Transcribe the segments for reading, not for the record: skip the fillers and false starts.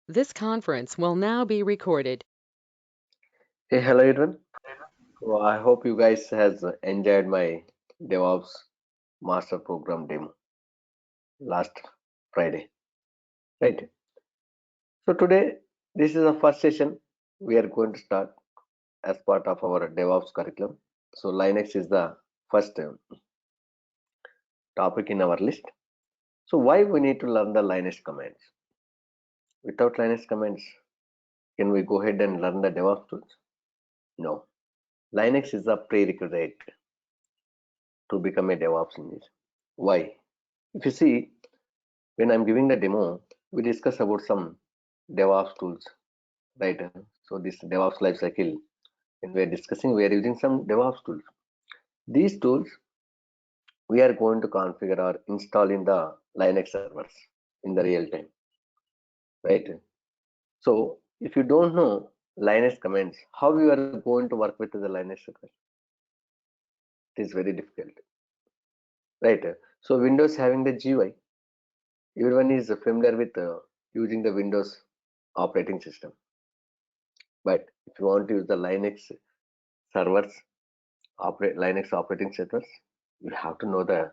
This conference will now be recorded. Hey, hello everyone. I hope you guys has enjoyed my DevOps Master Program demo last Friday, right? So today, this is the first session we are going to start as part of our DevOps curriculum. So Linux is the first topic in our list. So why we need to learn the Linux commands? Without Linux commands, can we go ahead and learn the DevOps tools? No. Linux is a prerequisite to become a DevOps engineer. Why? If you see, when I'm giving the demo, we discuss about some DevOps tools, right? So this DevOps lifecycle, when we are discussing, we are using some DevOps tools. These tools we are going to configure or install in the Linux servers in the real time, right? So if you don't know Linux commands, how you are going to work with the Linux server? It is very difficult, right? So Windows having the GUI, everyone is familiar with using the Windows operating system. But if you want to use the Linux servers, Linux operating servers, you have to know the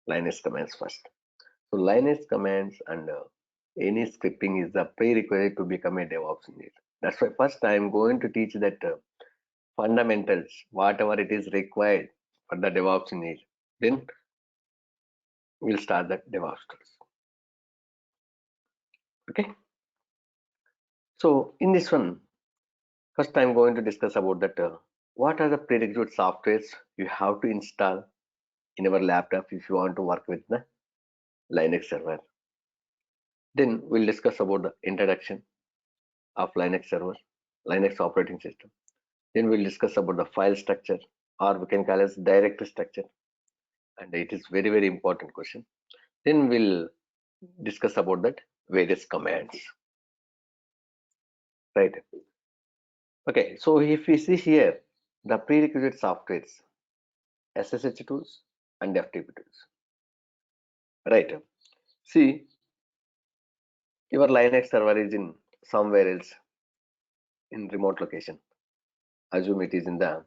Linux commands first. So Linux commands and any scripting is the prerequisite to become a DevOps engineer. That's why first I am going to teach that fundamentals, whatever it is required for the DevOps engineer. Then we'll start the DevOps tools. Okay. So in this one, first I'm going to discuss about that what are the prerequisite softwares you have to install in our laptop if you want to work with the Linux server. Then we'll discuss about the introduction of Linux server, Linux operating system. Then we'll discuss about the file structure, or we can call it directory structure. And it is very, very important question. Then we'll discuss about that various commands. Right. Okay. So if we see here the prerequisite softwares, SSH tools and FTP tools. Right. See, your Linux server is in somewhere else in remote location. Assume it is in the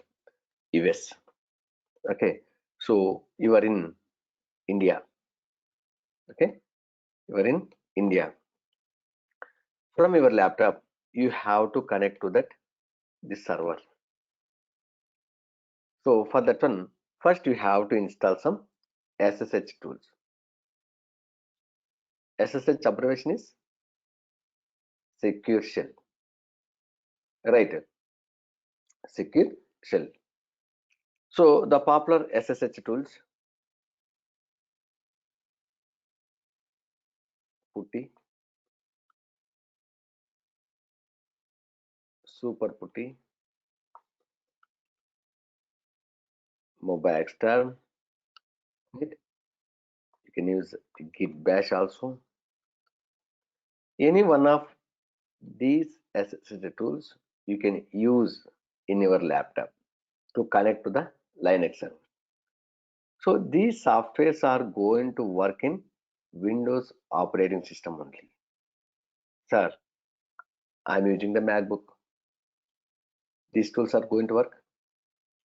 US. Okay. So you are in India. Okay. You are in India. From your laptop, you have to connect to that this server. So for that one, first you have to install some SSH tools. SSH abbreviation is secure shell. Right. Secure shell. So the popular SSH tools, Putty, Super Putty, Mobile Extern. You can use Git Bash also. Any one of these SSH tools you can use in your laptop to connect to the Linux server. So these softwares are going to work in Windows operating system only. Sir, I'm using the MacBook. These tools are going to work?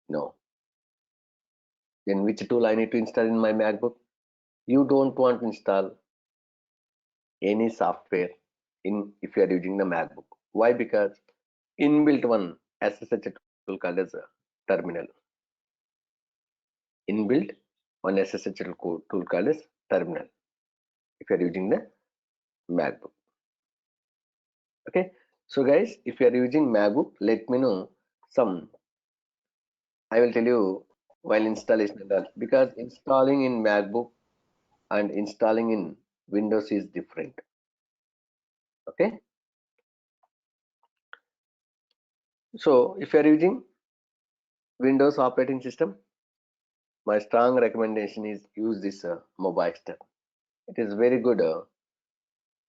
No. Then which tool I need to install in my MacBook? You don't want to install any software in if you are using the MacBook. Why? Because inbuilt one SSH tool called as a terminal. Inbuilt one SSH tool called as terminal if you are using the MacBook. Okay. So guys, if you are using MacBook, let me know some. I will tell you while installation and all, because installing in MacBook and installing in Windows is different. Okay. So if you are using Windows operating system, my strong recommendation is use this mobile step. It is very good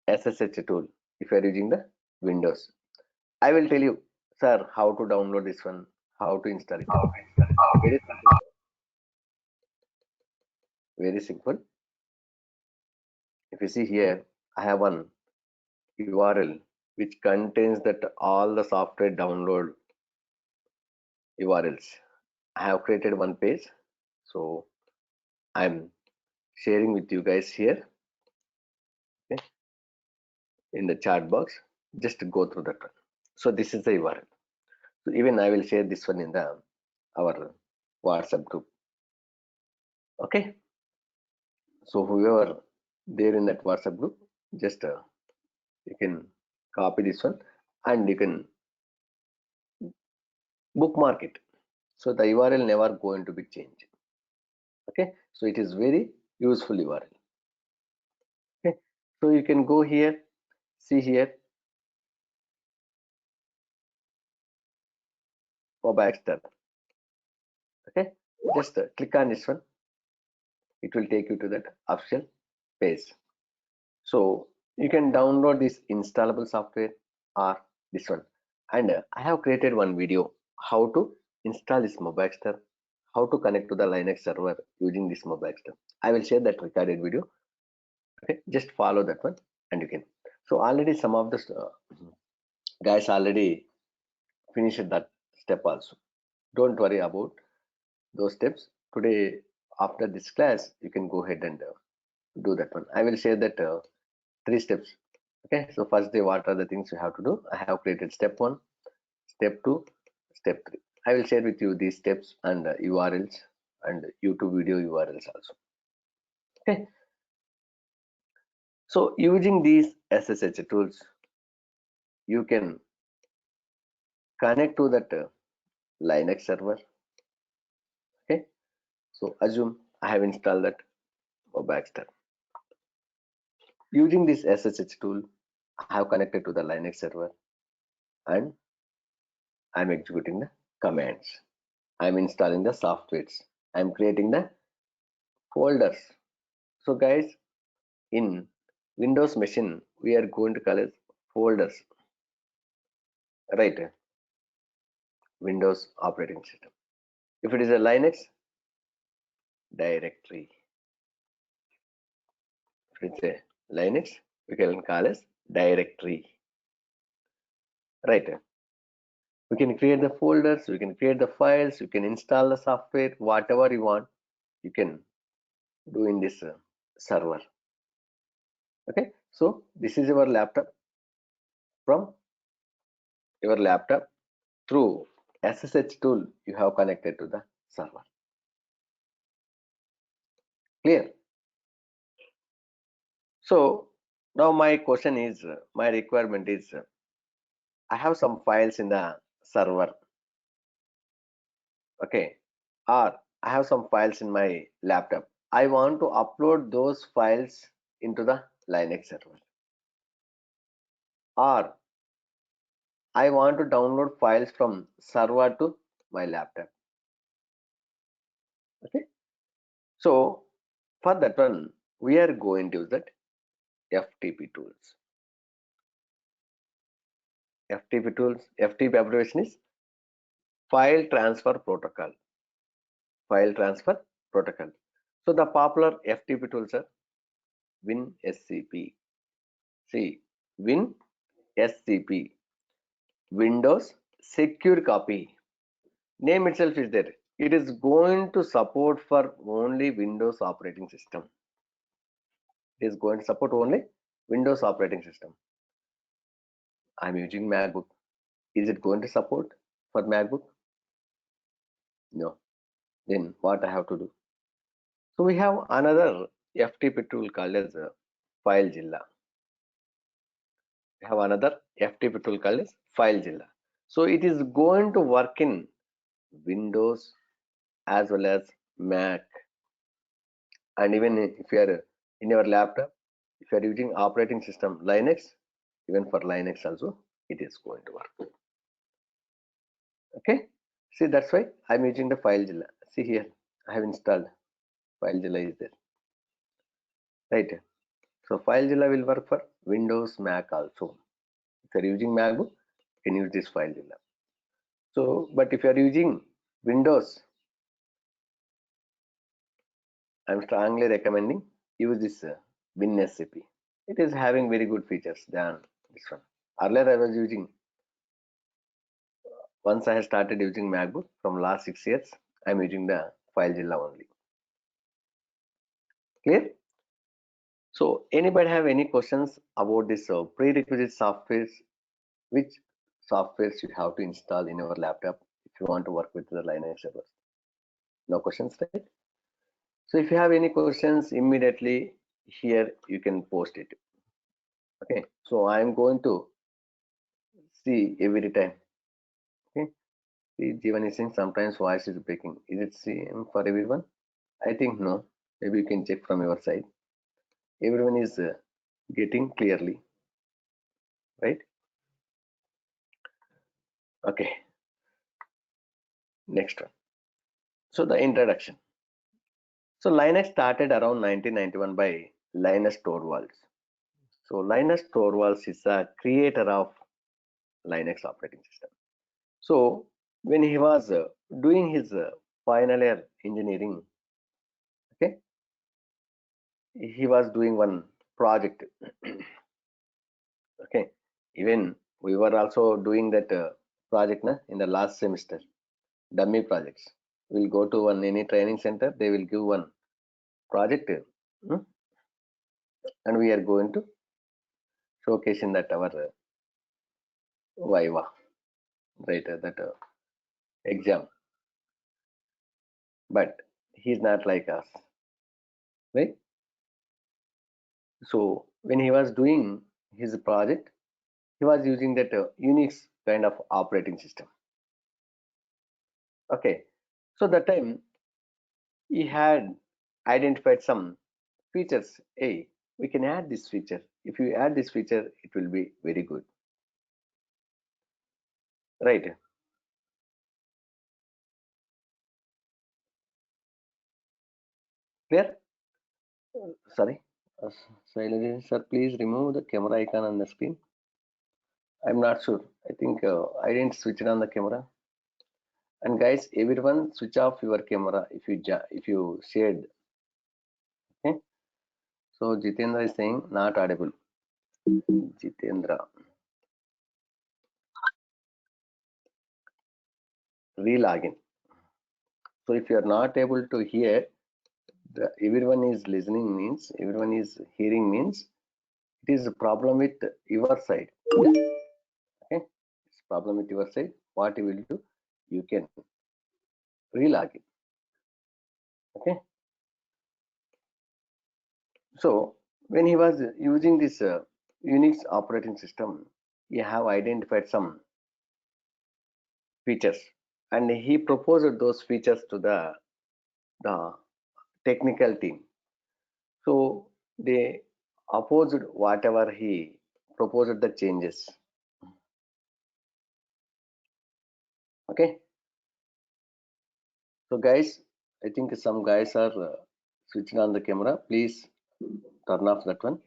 SSH tool if you are using the Windows. I will tell you, sir, how to download this one, how to install it. Very simple. Very simple. If you see here, I have one URL which contains that all the software download URLs. I have created one page, so I'm sharing with you guys here, okay, in the chat box. Just go through that one. So this is the URL. So even I will share this one in the our WhatsApp group. Okay. So whoever there in that WhatsApp group, just you can copy this one and you can bookmark it. So the URL never going to be changed. Okay. So it is very useful URL. Okay. So you can go here, see here, mobile. Okay. Just click on this one. It will take you to that official page. So you can download this installable software or this one. And I have created one video how to install this mobile, how to connect to the Linux server using this mobile. I will share that recorded video. Okay, just follow that one and you can. So already some of the guys already finished that step also. Don't worry about those steps. Today after this class, you can go ahead and do that one. I will share that 3 steps. Okay, so first day, what are the things you have to do? I have created step 1, step 2, step 3. I will share with you these steps and URLs and YouTube video URLs also. Okay, so using these SSH tools, you can connect to that Linux server. Okay, so assume I have installed that Baxter. Using this SSH tool, I have connected to the Linux server and I'm executing the commands. I'm installing the softwares. I'm creating the folders. So guys, in Windows machine, we are going to call it folders, right? Windows operating system. If it is a Linux, directory. If it's a Linux, we can call it directory, right? We can create the folders, we can create the files, you can install the software, whatever you want, you can do in this server. Okay, so this is your laptop. From your laptop through SSH tool, you have connected to the server. Clear? So now my question is, my requirement is, I have some files in the server, okay, or I have some files in my laptop. I want to upload those files into the Linux server, or I want to download files from server to my laptop. Okay, so for that one, we are going to use that FTP tools. FTP tools, FTP abbreviation is file transfer protocol. File transfer protocol. So the popular FTP tools are WinSCP. See, WinSCP, Windows Secure Copy. Name itself is there. It is going to support for only Windows operating system. It is going to support only Windows operating system. I'm using MacBook. Is it going to support for MacBook? No. Then what I have to do? So we have another FTP tool called as FileZilla. We have another FTP tool called as FileZilla. So it is going to work in Windows as well as Mac, and even if you are in your laptop, if you are using operating system Linux, even for Linux also it is going to work. Okay, see, that's why I'm using the FileZilla. See here, I have installed FileZilla is there, right? So FileZilla will work for Windows, Mac also. If you are using MacBook, you can use this FileZilla. So, but if you are using Windows, I'm strongly recommending use this WinSCP. It is having very good features than this one. Earlier I was using, once I started using MacBook from last 6 years, I'm using the FileZilla only. Clear? So anybody have any questions about this prerequisite softwares? Which softwares you have to install in your laptop if you want to work with the Linux servers? No questions, right? So if you have any questions, immediately here you can post it. Okay, so I am going to see every time. Okay, see, Jeevan is saying sometimes voice is breaking. Is it same for everyone? I think no. Maybe you can check from your side. Everyone is getting clearly, right? Okay, next one. So the introduction. So Linux started around 1991 by Linus Torvalds. So Linus Torvalds is a creator of Linux operating system. So when he was doing his final year engineering, okay, he was doing one project. Okay, even we were also doing that project in the last semester, dummy projects. We'll go to any training center, they will give one project, and we are going to showcase in that our Viva, right? That exam. But he's not like us, right? So when he was doing his project, he was using that Unix kind of operating system. Okay, so that time he had identified some features. Hey, we can add this feature. If you add this feature, it will be very good, right? Clear? Sorry, sir, please remove the camera icon on the screen. I'm not sure. I think I didn't switch it on the camera. And guys, everyone switch off your camera if you shared. Okay. So Jitendra is saying not audible. Jitendra, re-login. So if you are not able to hear, everyone is listening means everyone is hearing means it is a problem with your side. Okay, it's a problem with your side. What you will do, you can re-login. Okay. So when he was using this Unix operating system, he have identified some features, and he proposed those features to the technical team. So they opposed whatever he proposed the changes. Okay, so guys, I think some guys are switching on the camera. Please turn off that one.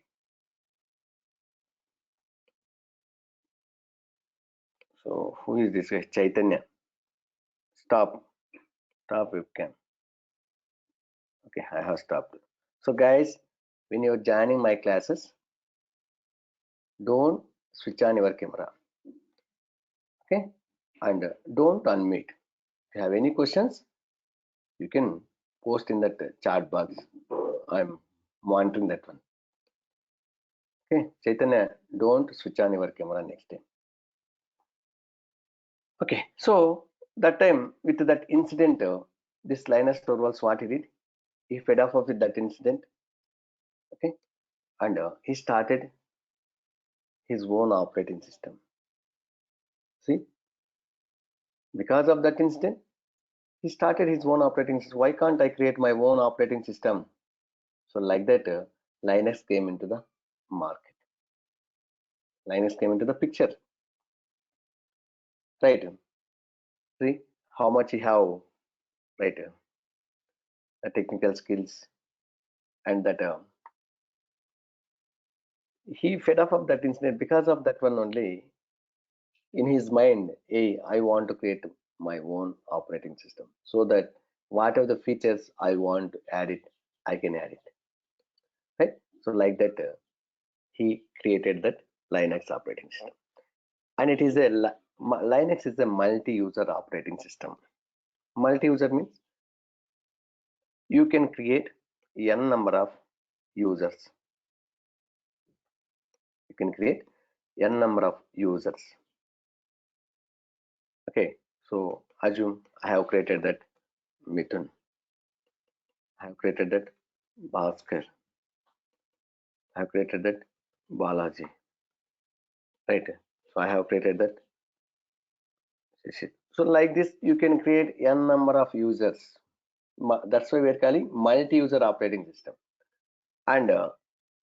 So who is this guy? Chaitanya. Stop webcam. Okay, I have stopped. So guys, when you're joining my classes, don't switch on your camera. Okay, and don't unmute. If you have any questions, you can post in that chat box. I'm monitoring that one. Okay, Chaitanya, don't switch on your camera next time. Okay, so that time with that incident, this Linus Torvalds, what he did, he fed off with that incident. Okay, and he started his own operating system. See, because of that incident, he started his own operating system. Why can't I create my own operating system? So like that, Linux came into the market. Linux came into the picture, right? See how much he have, right? The technical skills, and that he fed off of that incident. Because of that one only, in his mind, hey, I want to create my own operating system so that whatever the features I want to add it, I can add it, right? So like that, he created that Linux operating system, and it is a Linux is a multi-user operating system. Multi-user means you can create n number of users. You can create n number of users. Okay, so assume I have created that Mithun. I have created that Bhaskar. I have created that Balaji. Right. So I have created that. So like this, you can create n number of users. That's why we are calling multi-user operating system. And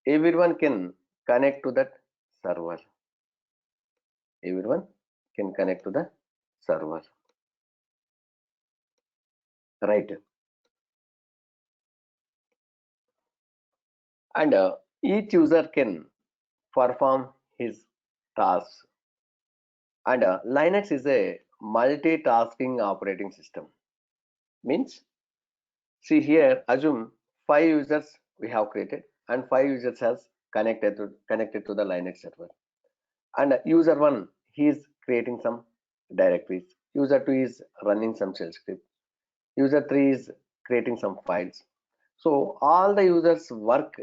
everyone can connect to that server. Everyone can connect to the server. Right. And each user can perform his tasks. And Linux is a multitasking operating system. Means, see here, assume 5 users we have created, and 5 users has connected to the Linux server. And user one, he is creating some directories. User two is running some shell script. User three is creating some files. So all the users work,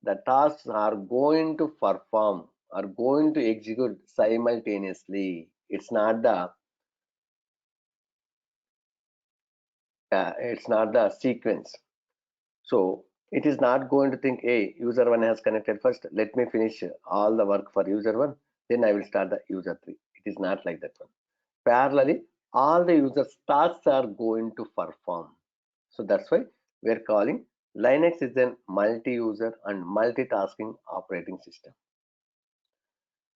the tasks are going to perform, are going to execute simultaneously. It's not the sequence. So it is not going to think, hey, user one has connected first, let me finish all the work for user one, then I will start the user three. It is not like that one. Parallelly, all the users tasks are going to perform. So that's why we are calling Linux is a multi-user and multitasking operating system.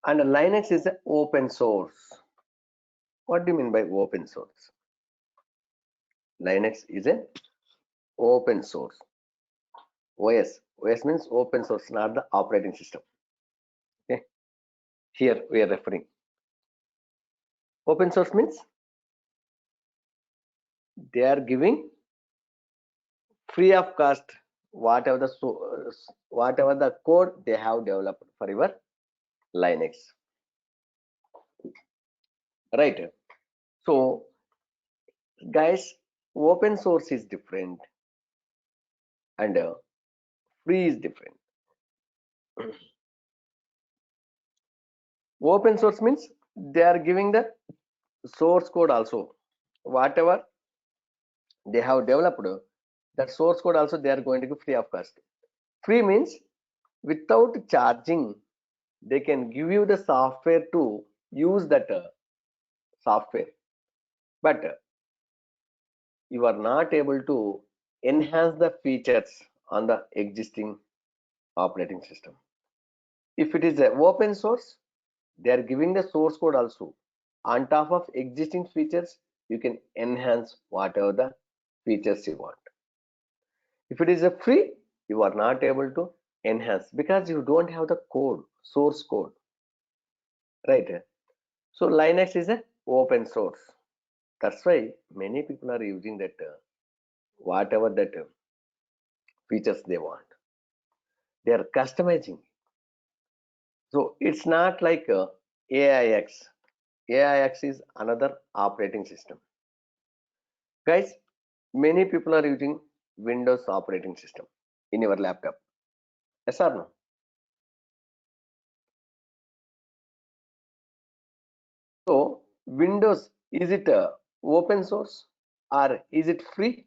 And Linux is an open source. What do you mean by open source? Linux is an open source. OS means open source, not the operating system. Okay. Here we are referring. Open source means they are giving free of cost whatever the code they have developed for your Linux. Right. So guys, open source is different and free is different. Open source means they are giving the source code also. Whatever they have developed, that source code also they are going to give free of cost. Free means without charging, they can give you the software to use that software. But you are not able to enhance the features on the existing operating system. If it is a open source, they are giving the source code also. On top of existing features, you can enhance whatever the features you want. If it is a free, you are not able to enhance because you don't have the code, source code, right? So Linux is a open source. That's why many people are using that whatever that features they want. They are customizing. So it's not like AIX. AIX is another operating system. Guys, many people are using Windows operating system in your laptop. Yes or no? So Windows, is it open source or is it free?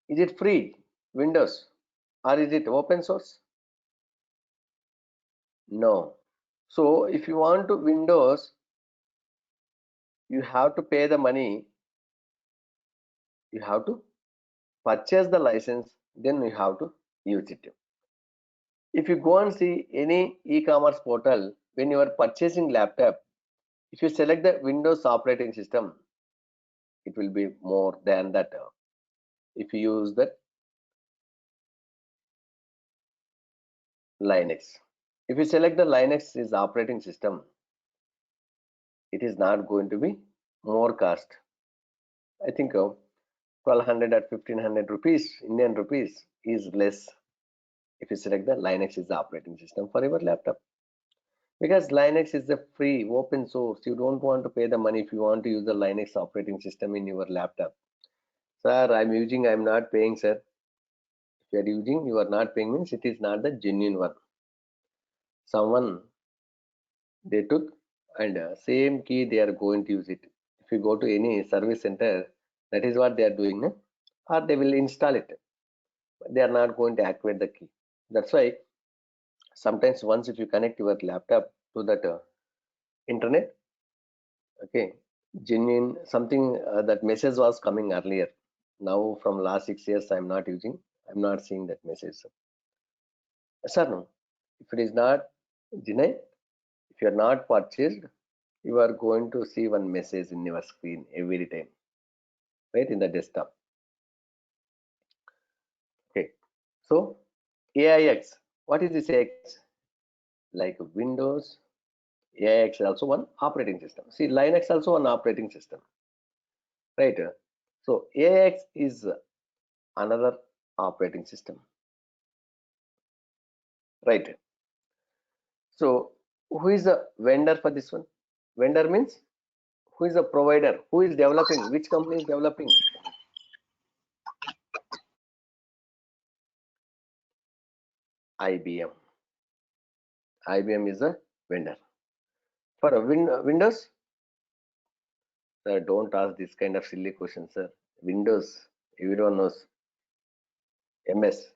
Is it free Windows or is it open source? No. So if you want to Windows, you have to pay the money. You have to purchase the license, then you have to use it. If you go and see any e-commerce portal, when you are purchasing laptop, if you select the Windows operating system, it will be more than that. If you use that Linux, if you select the Linux is operating system, it is not going to be more cost. I think 1200 or 1500 rupees Indian rupees is less. if you select the Linux is the operating system for your laptop. Because Linux is a free open source. You don't want to pay the money if you want to use the Linux operating system in your laptop. Sir, I'm not paying, sir. If you are using, you are not paying means it is not the genuine one. Someone they took and same key they are going to use it. If you go to any service center, that is what they are doing, no? Or they will install it. They are not going to activate the key. That's why sometimes once if you connect your laptop to that internet, okay, genuine something that message was coming earlier. Now from last 6 years I'm not using. I'm not seeing that message. Yes or no? If it is not denied, if you are not purchased, you are going to see one message in your screen every time, right, in the desktop. Okay, so AIX, what is this AIX? Like Windows, AIX is also one operating system. See, Linux also one operating system, right? So AIX is another operating system, right? So who is the vendor for this one? Vendor means who is the provider? Who is developing? Which company is developing? IBM. IBM is a vendor. For a Windows, sir, don't ask this kind of silly questions, sir. Windows, everyone knows. MS.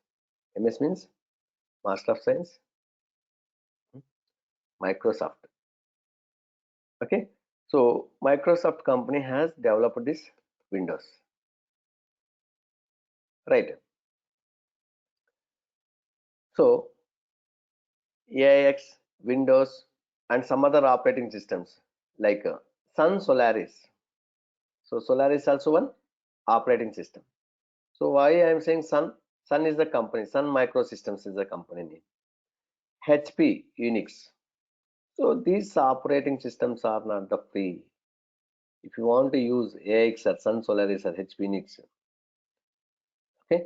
MS means Master of Science, Microsoft. Okay. So Microsoft company has developed this Windows. Right. So AIX, Windows, and some other operating systems like Sun Solaris. So Solaris also one operating system. So why I am saying Sun? Sun is the company. Sun Microsystems is the company name. HP Unix. So these operating systems are not the free. If you want to use AX or Sun Solaris or HP Unix, okay,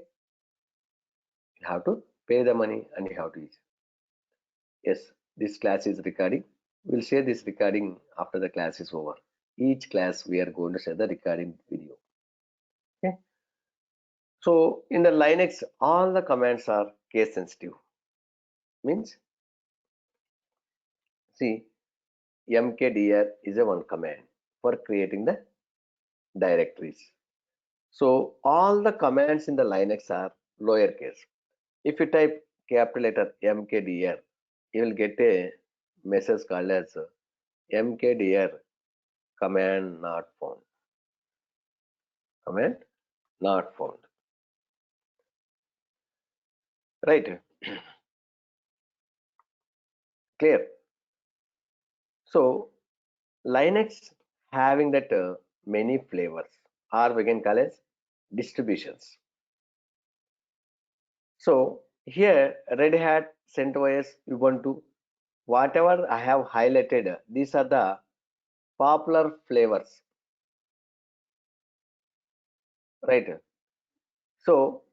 you have to pay the money and you have to use. Yes, this class is recording. We'll share this recording after the class is over. Each class we are going to share the recording video. Okay. So in the Linux, all the commands are case sensitive. Means, see, mkdir is a one command for creating the directories. So all the commands in the Linux are lowercase. If you type capital letter mkdir, you will get a message called as mkdir command not found. Command not found. Right? Clear? So Linux having that many flavors, or we can call as distributions. So here Red Hat, CentOS, Ubuntu, whatever I have highlighted, these are the popular flavors, right? So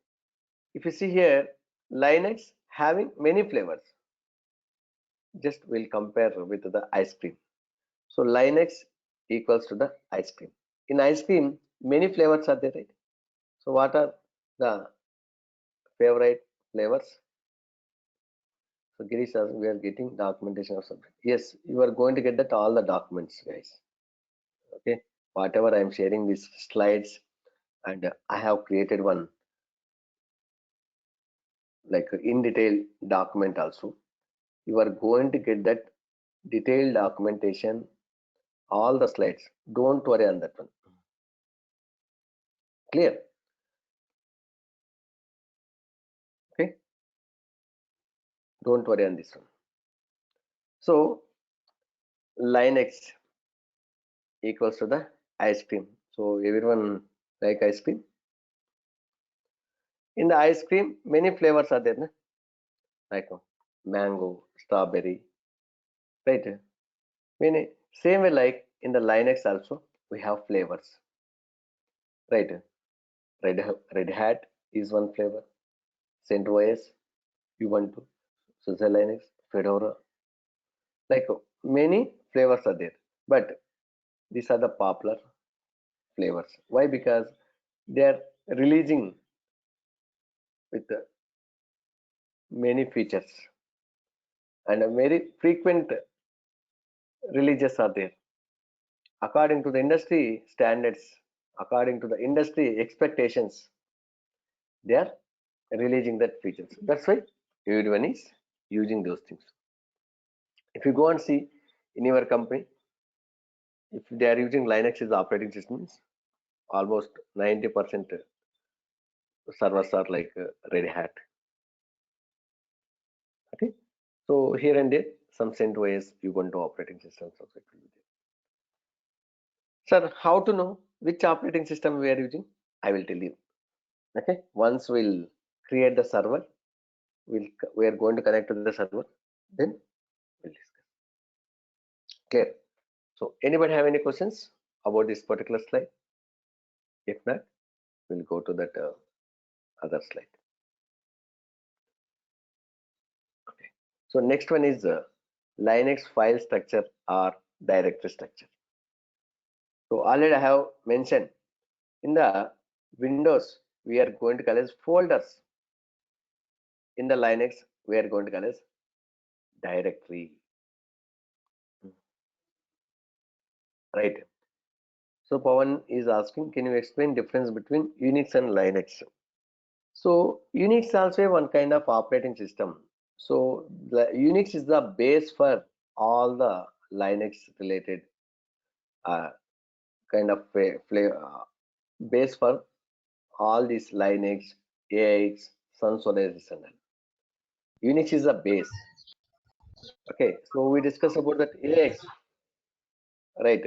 if you see here, Linux having many flavors. Just we'll compare with the ice cream. So Linux equals to the ice cream. In ice cream, many flavors are there, right? So what are the favorite flavors? So Girish says we are getting documentation of something. Yes, you are going to get that all the documents, guys. Okay, whatever I am sharing these slides, and I have created one like in detail document also. You are going to get that detailed documentation, all the slides. Don't worry on that one. Clear? Okay. Don't worry on this one. So Linux equals to the ice cream. So everyone like ice cream. In the ice cream, many flavors are there, like mango, strawberry, right? Many same way like in the Linux also we have flavors, right? Red Hat is one flavor, CentOS, Ubuntu, SUSE Linux, Fedora, like many flavors are there, but these are the popular flavors. Why? Because they are releasing with many features and very frequent releases are there according to the industry standards, according to the industry expectations. They are releasing that features. That's why everyone is using those things. If you go and see in your company, if they are using Linux as operating systems, almost 90% servers are like Red Hat. Okay, so here and there, some CentOS, Ubuntu operating systems also it will be there. Sir, how to know which operating system we are using? I will tell you. Okay, once we'll create the server, we are going to connect to the server, then we'll discuss. Clear? So, anybody have any questions about this particular slide? If not, we'll go to that other slide. Okay. So next one is Linux file structure or directory structure. So already I have mentioned in the Windows we are going to call as folders. In the Linux we are going to call as directory. Right. So Pawan is asking, can you explain difference between Unix and Linux? So Unix also one kind of operating system. So the Unix is the base for all the Linux related uh, kind of base for all these Linux, AX, Sun Solaris and all. Unix is the base. Okay, so we discuss about that AX, right?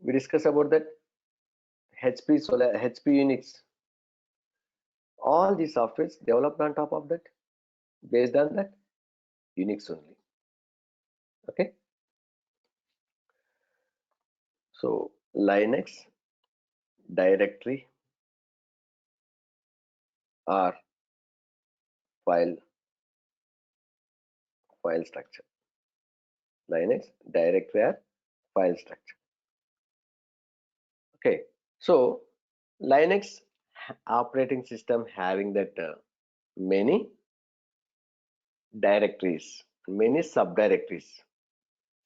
We discuss about that HP Solar, HP Unix. All these softwares developed on top of that, based on that Unix only. Okay, so Linux directory or file structure. Linux directory or file structure. Okay, so Linux operating system having that many directories, many subdirectories.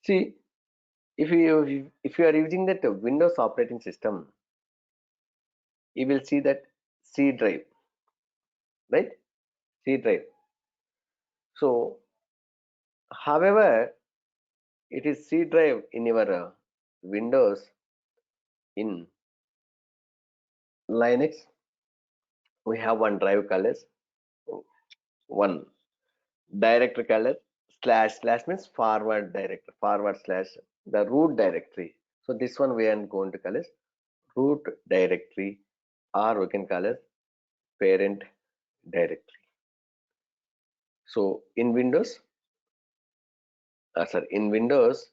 See, if you are using that Windows operating system, you will see that C drive, right? C drive. So, however, it is C drive in your Windows. In Linux, we have one drive called as one directory called as // means forward directory, / the root directory. So this one we are going to call as root directory, or we can call it parent directory. So in Windows, in Windows,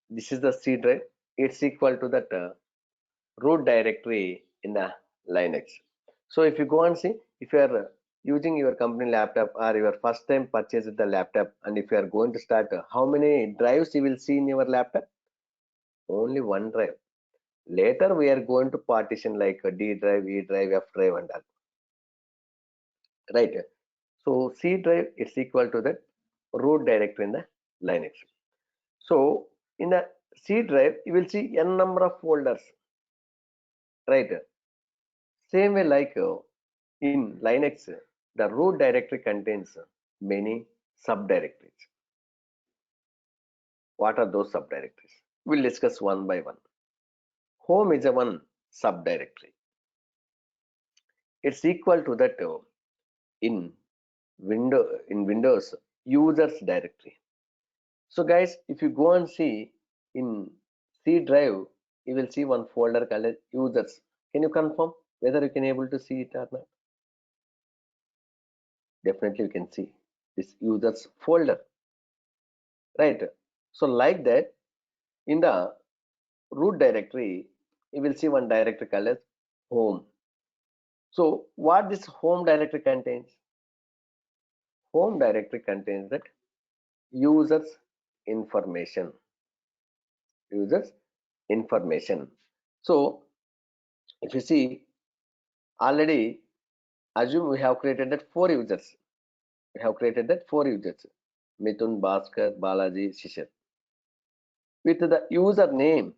this is the C drive. It's equal to that root directory in the Linux. So if you go and see, if you are using your company laptop or your first time purchase the laptop, and if you are going to start, how many drives you will see in your laptop? Only one drive. Later we are going to partition like a D drive, E drive, F drive and all. Right. So C drive is equal to the root directory in the Linux. So in the C drive, you will see n number of folders. Right. Same way like in Linux, the root directory contains many subdirectories. What are those subdirectories? We'll discuss one by one. Home is a one subdirectory. It's equal to that in Windows users directory. So guys, if you go and see in C drive, you will see one folder called users. Can you confirm whether you can able to see it or not? Definitely you can see this users folder, right? So like that, in the root directory, you will see one directory called as home. So what this home directory contains? Home directory contains that users information. Users information. So if you see, already assume we have created that four users. We have created that four users: Mithun, Bhaskar, Balaji, Shishir. With the username,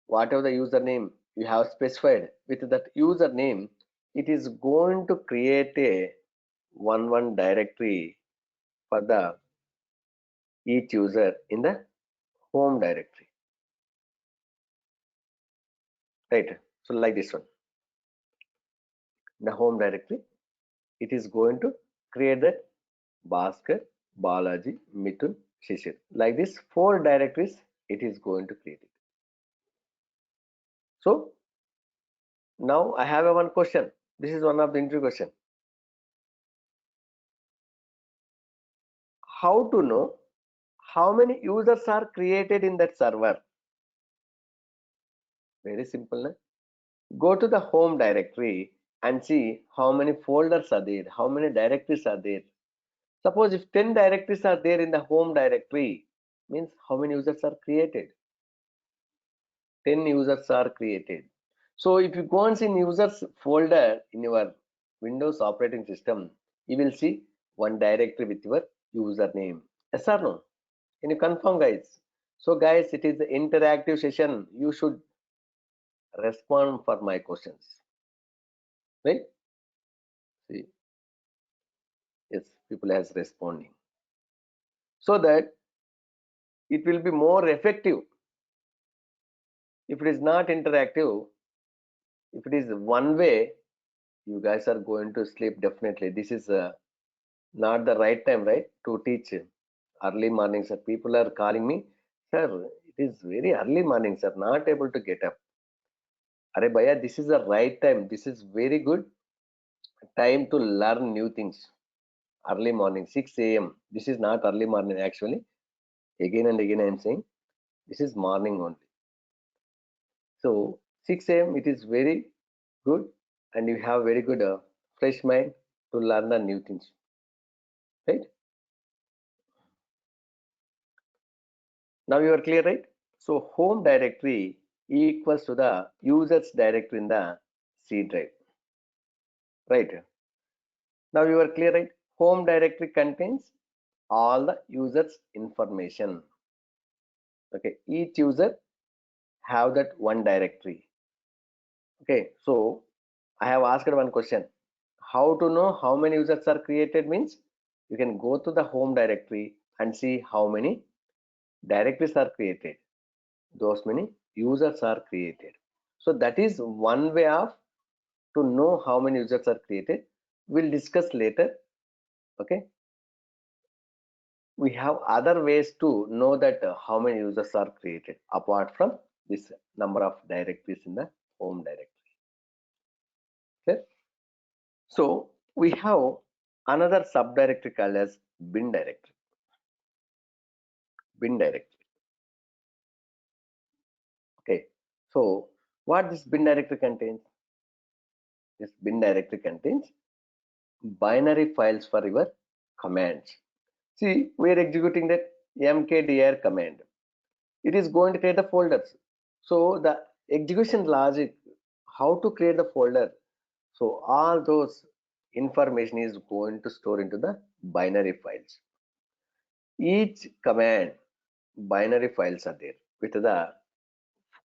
whatever the username you have specified, with that username, it is going to create a one directory for the each user in the home directory, right? So like this one, the home directory, it is going to create that Bhaskar, Balaji, Mithun, Shishir. Like this, four directories it is going to create it. So now I have a one question. This is one of the interview question. How to know how many users are created in that server? Very simple, na? Go to the home directory and see how many folders are there, how many directories are there. Suppose if 10 directories are there in the home directory, means how many users are created? 10 users are created. So if you go and see users folder in your Windows operating system, you will see one directory with your username. Yes or no? Can you confirm, guys? So guys, it is the interactive session. You should respond for my questions, right? See, yes, people has responding, so that it will be more effective. If it is not interactive, if it is one way, you guys are going to sleep definitely. This is not the right time, right, to teach early morning, sir. People are calling me, sir, it is very early morning, sir, not able to get up. Are bhaiya, this is the right time. This is very good time to learn new things. Early morning, 6 a.m. This is not early morning actually. Again and again I am saying this is morning only. So 6 a.m. it is very good, and you have very good fresh mind to learn the new things, right? Now you are clear, right? So home directory equals to the users directory in the C drive, right? Now you are clear, right? Home directory contains all the users information. Okay, each user have that one directory. Okay, so I have asked one question. How to know how many users are created means you can go to the home directory and see how many directories are created. Those many users are created. So that is one way of to know how many users are created. We'll discuss later. Okay. We have other ways to know that how many users are created apart from this number of directories in the home directory. Okay. So we have another subdirectory called as bin directory. Bin directory. Okay. So what this bin directory contains? This bin directory contains binary files for your commands. See, we are executing that mkdir command. It is going to create the folders. So the execution logic, how to create the folder. So all those information is going to store into the binary files. Each command binary files are there with the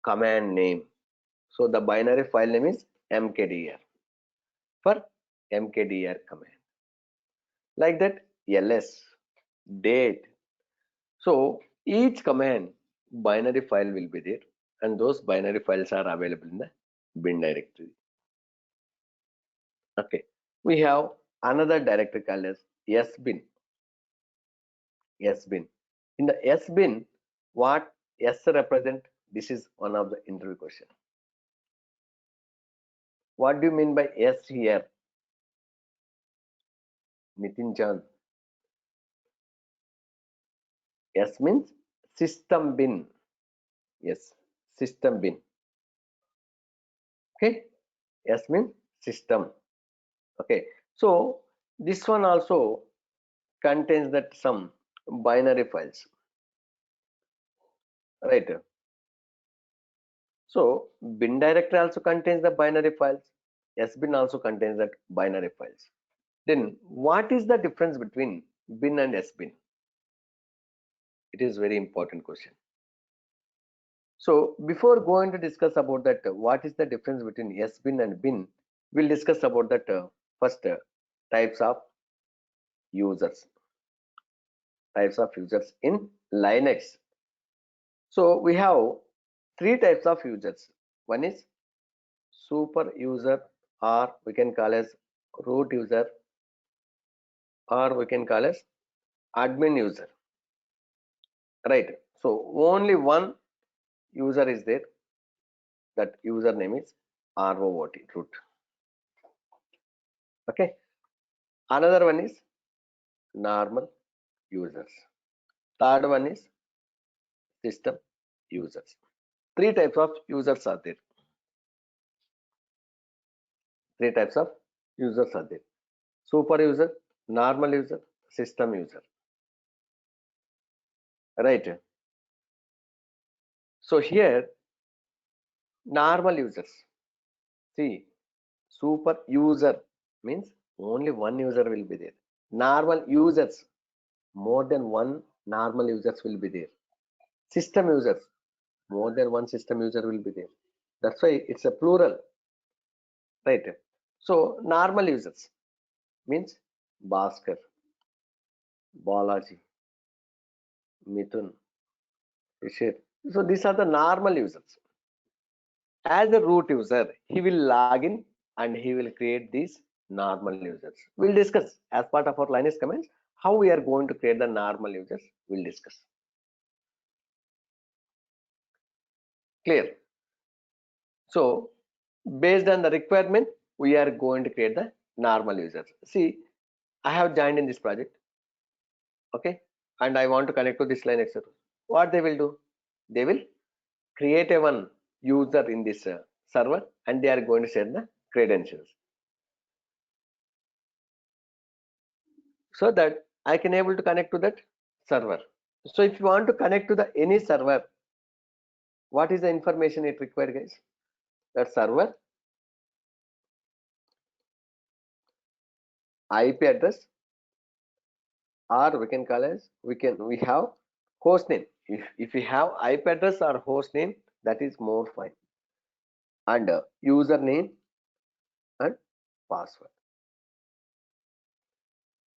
command name. So the binary file name is mkdir for mkdir command. Like that, ls, date. So each command binary file will be there, and those binary files are available in the bin directory. Okay, we have another directory called as sbin. Sbin. In the sbin, what S represent? This is one of the interview question. What do you mean by S here, Nitin Chan? S means system bin. Yes, system bin. Okay, S means system. Okay, so this one also contains that some binary files, right? So bin directory also contains the binary files. Sbin also contains that binary files. Then what is the difference between bin and sbin? It is very important question. So before going to discuss about that, what is the difference between sbin and bin, we'll discuss about that first types of users. Types of users in Linux. So we have three types of users. One is super user, or we can call as root user, or we can call as admin user, right? So only one user is there, that username is root, root. Okay, another one is normal users, third one is system users. Three types of users are there. Three types of users are there: super user, normal user, system user, right? So here normal users, see, super user means only one user will be there. Normal users, more than one normal users will be there. System users, more than one system user will be there. That's why it's a plural, right? So normal users means Bhaskar, Balaji, Mithun, Rishir. So these are the normal users. As a root user, he will log in and he will create these normal users. We'll discuss as part of our Linux commands how we are going to create the normal users. We'll discuss. Clear? So based on the requirement, we are going to create the normal users. See, I have joined in this project, okay, and I want to connect to this Linux server. What they will do? They will create a one user in this server, and they are going to share the credentials, so that I can able to connect to that server. So if you want to connect to the any server, what is the information it requires, guys? That server IP address, or we can call as we have host name. If we have IP address or host name, that is more fine, and username and password.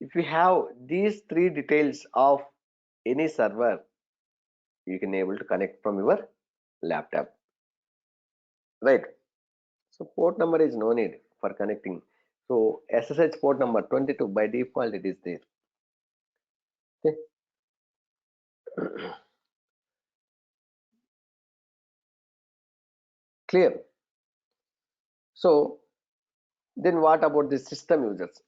If you have these three details of any server, you can able to connect from your laptop, right? So port number is no need for connecting. So SSH port number 22 by default it is there. Okay. Clear? So then what about the system users?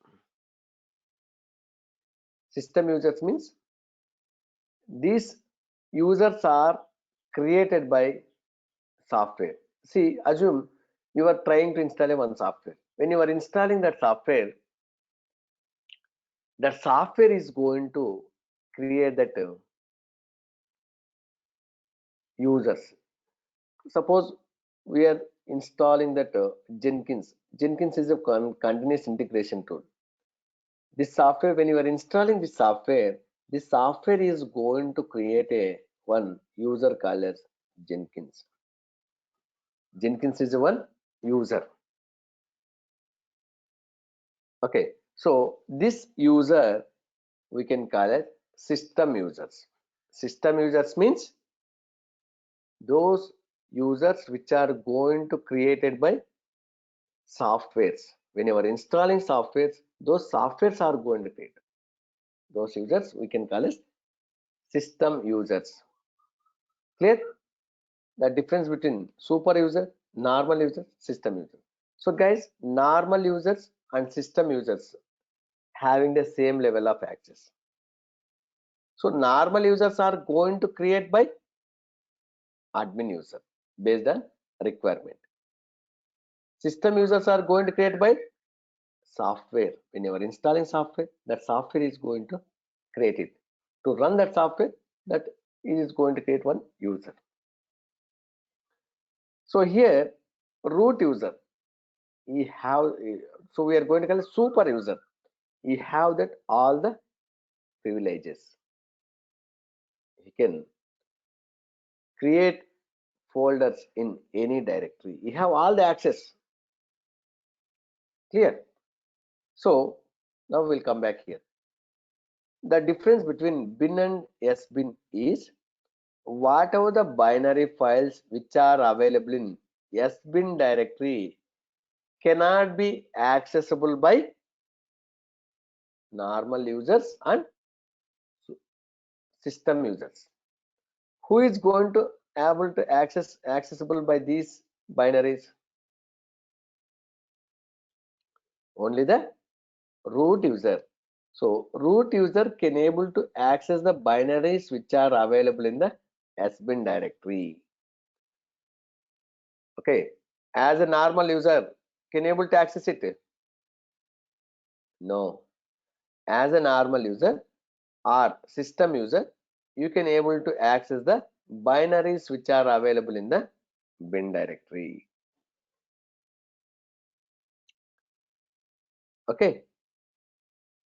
System users means these users are created by software. See, assume you are trying to install a one software. When you are installing that software is going to create that users. Suppose we are installing that Jenkins. Jenkins is a continuous integration tool. This software, when you are installing this software is going to create a one user called as Jenkins. Jenkins is a one user. Okay, so this user we can call it system users. System users means those users which are going to created by softwares. When you are installing softwares, those softwares are going to create. Those users we can call as system users. Clear? The difference between super user, normal user, system user. So guys, normal users and system users having the same level of access. So normal users are going to create by admin user based on requirement. System users are going to create by software. When you are installing software, that software is going to create it. To run that software, that is going to create one user. So here, root user, we have, so we are going to call it super user. We have that all the privileges. He can create folders in any directory. You have all the access. Clear? So now we'll come back here. The difference between bin and sbin is whatever the binary files which are available in sbin directory cannot be accessible by normal users and system users. Who is going to able to accessible by these binaries? Only the root user. So root user can able to access the binaries which are available in the sbin directory. Okay, as a normal user can able to access it? No. As a normal user or system user, you can able to access the binaries which are available in the bin directory. Okay,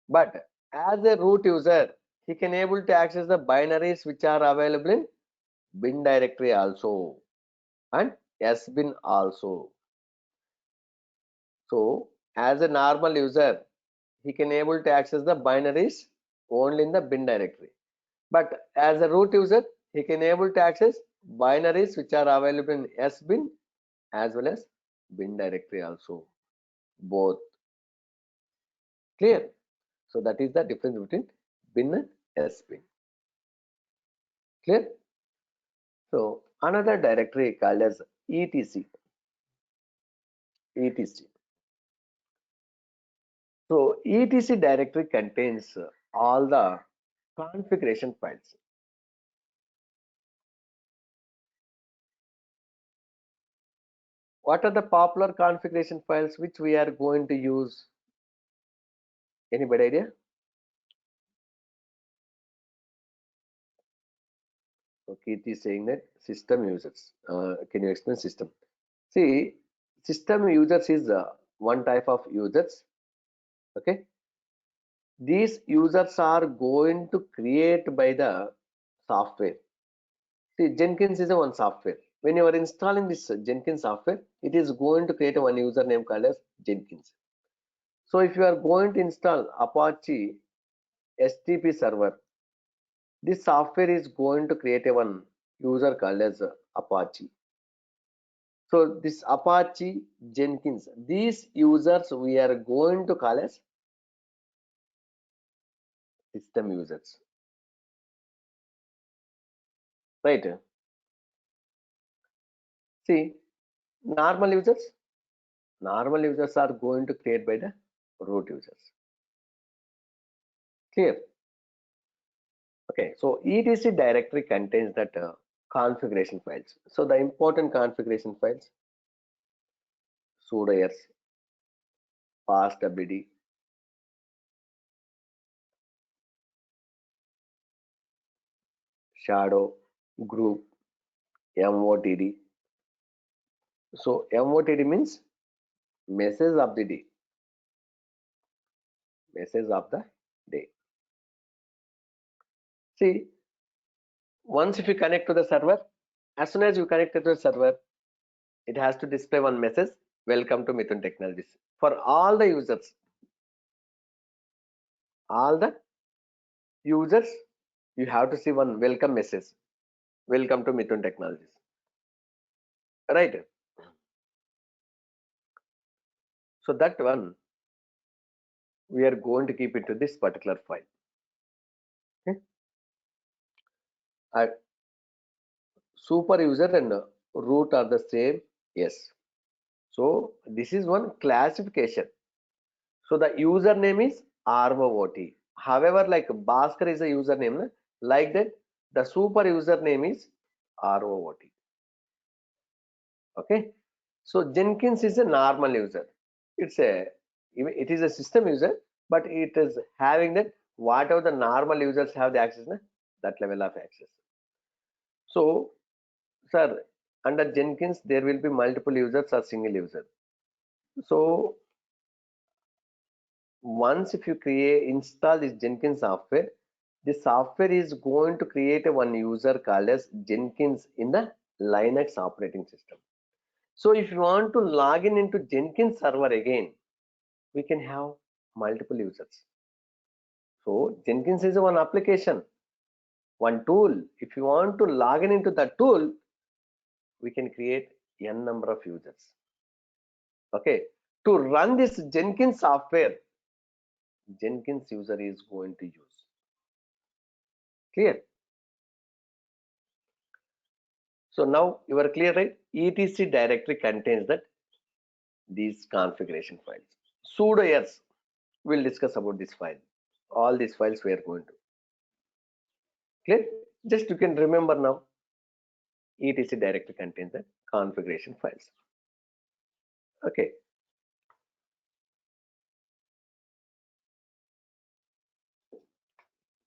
but as a root user, he can able to access the binaries which are available in bin directory also and sbin also. So as a normal user, he can able to access the binaries only in the bin directory. But as a root user, he can able to access binaries which are available in sbin as well as bin directory also. Both. Clear? So that is the difference between bin and sbin. Clear? So another directory called as etc. etc. So etc directory contains all the configuration files. What are the popular configuration files which we are going to use? Anybody idea? So Keith is saying that system users. Can you explain system? See, system users is one type of users. Okay, these users are going to create by the software. See, Jenkins is a one software. When you are installing this Jenkins software, it is going to create a one username called as Jenkins. So if you are going to install Apache STP server, this software is going to create a one user called as Apache. So this Apache Jenkins, these users we are going to call as system users, right? See, normal users are going to create by the root users. Clear? Okay, so etc directory contains that configuration files. So the important configuration files: sudo ers, passwd, shadow, group, motd. So motd means message of the day. Message of the day. See, once if you connect to the server, as soon as you connect to the server, it has to display one message: welcome to Mithun Technologies. For all the users, you have to see one welcome message: welcome to Mithun Technologies, right? So that one we are going to keep into this particular file. Okay? Super user and root are the same. Yes. So this is one classification. So the username is ROOT. However, like Bhaskar is a username, like that the super username is ROOT. Okay. So Jenkins is a normal user. It is a system user, but it is having that whatever the normal users have the access, na, that level of access. So, sir, under Jenkins, there will be multiple users or single user. So, once if you install this Jenkins software, the software is going to create a one user called as Jenkins in the Linux operating system. So if you want to log in into Jenkins server again, we can have multiple users. So Jenkins is one application, one tool. If you want to log in into that tool, we can create n number of users. Okay, to run this Jenkins software, Jenkins user is going to use. Clear? So now you are clear, right? etc directory contains that these configuration files. Sudo yes, we'll discuss about this file. All these files we are going to. Clear? Just you can remember now. etc directory contains the configuration files. Okay.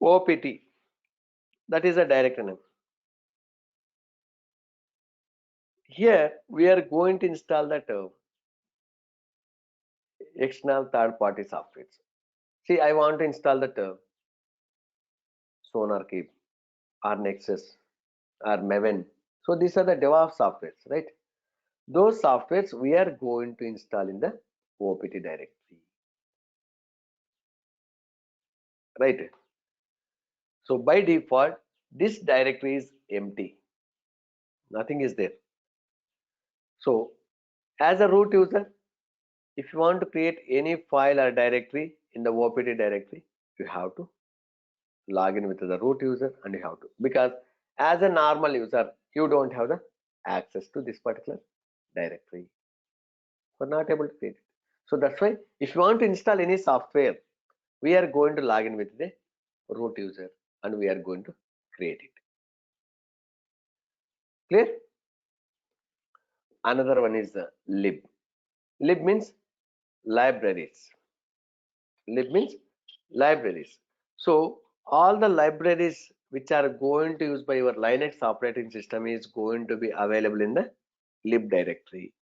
OPT, that is a directory name. Here we are going to install that external third-party software. See, I want to install that SonarKeep or Nexus or Maven. So these are the Devops softwares, right? Those softwares we are going to install in the OPT directory, right? So by default, this directory is empty. Nothing is there. So as a root user, if you want to create any file or directory in the OPT directory, you have to log in with the root user and you have to, because as a normal user, you don't have the access to this particular directory. You're not able to create it. So that's why if you want to install any software, we are going to log in with the root user and we are going to create it. Clear? Another one is the lib. Lib means libraries. Lib means libraries. So all the libraries which are going to use by your Linux operating system is going to be available in the lib directory.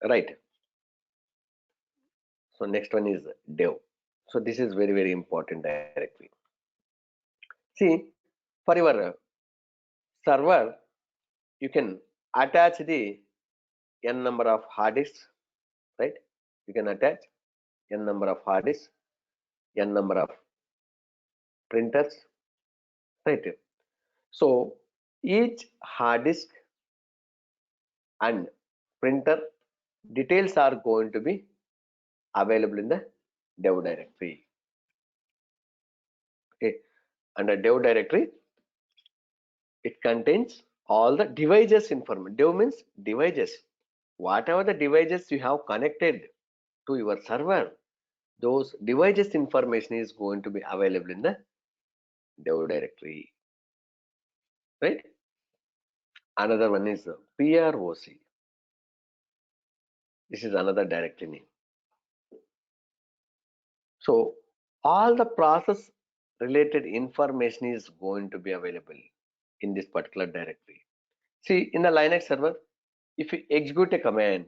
Right. So next one is dev. So this is very important directory. See, for your server, you can attach the n number of hard disks, right? You can attach n number of hard disks, n number of printers, right? So each hard disk and printer details are going to be available in the dev directory. Okay, under dev directory, it contains all the devices information. Dev means devices. Whatever the devices you have connected to your server, those devices information is going to be available in the dev directory, right? Another one is PROC. This is another directory name. So all the process related information is going to be available in this particular directory. See, in the Linux server, if you execute a command,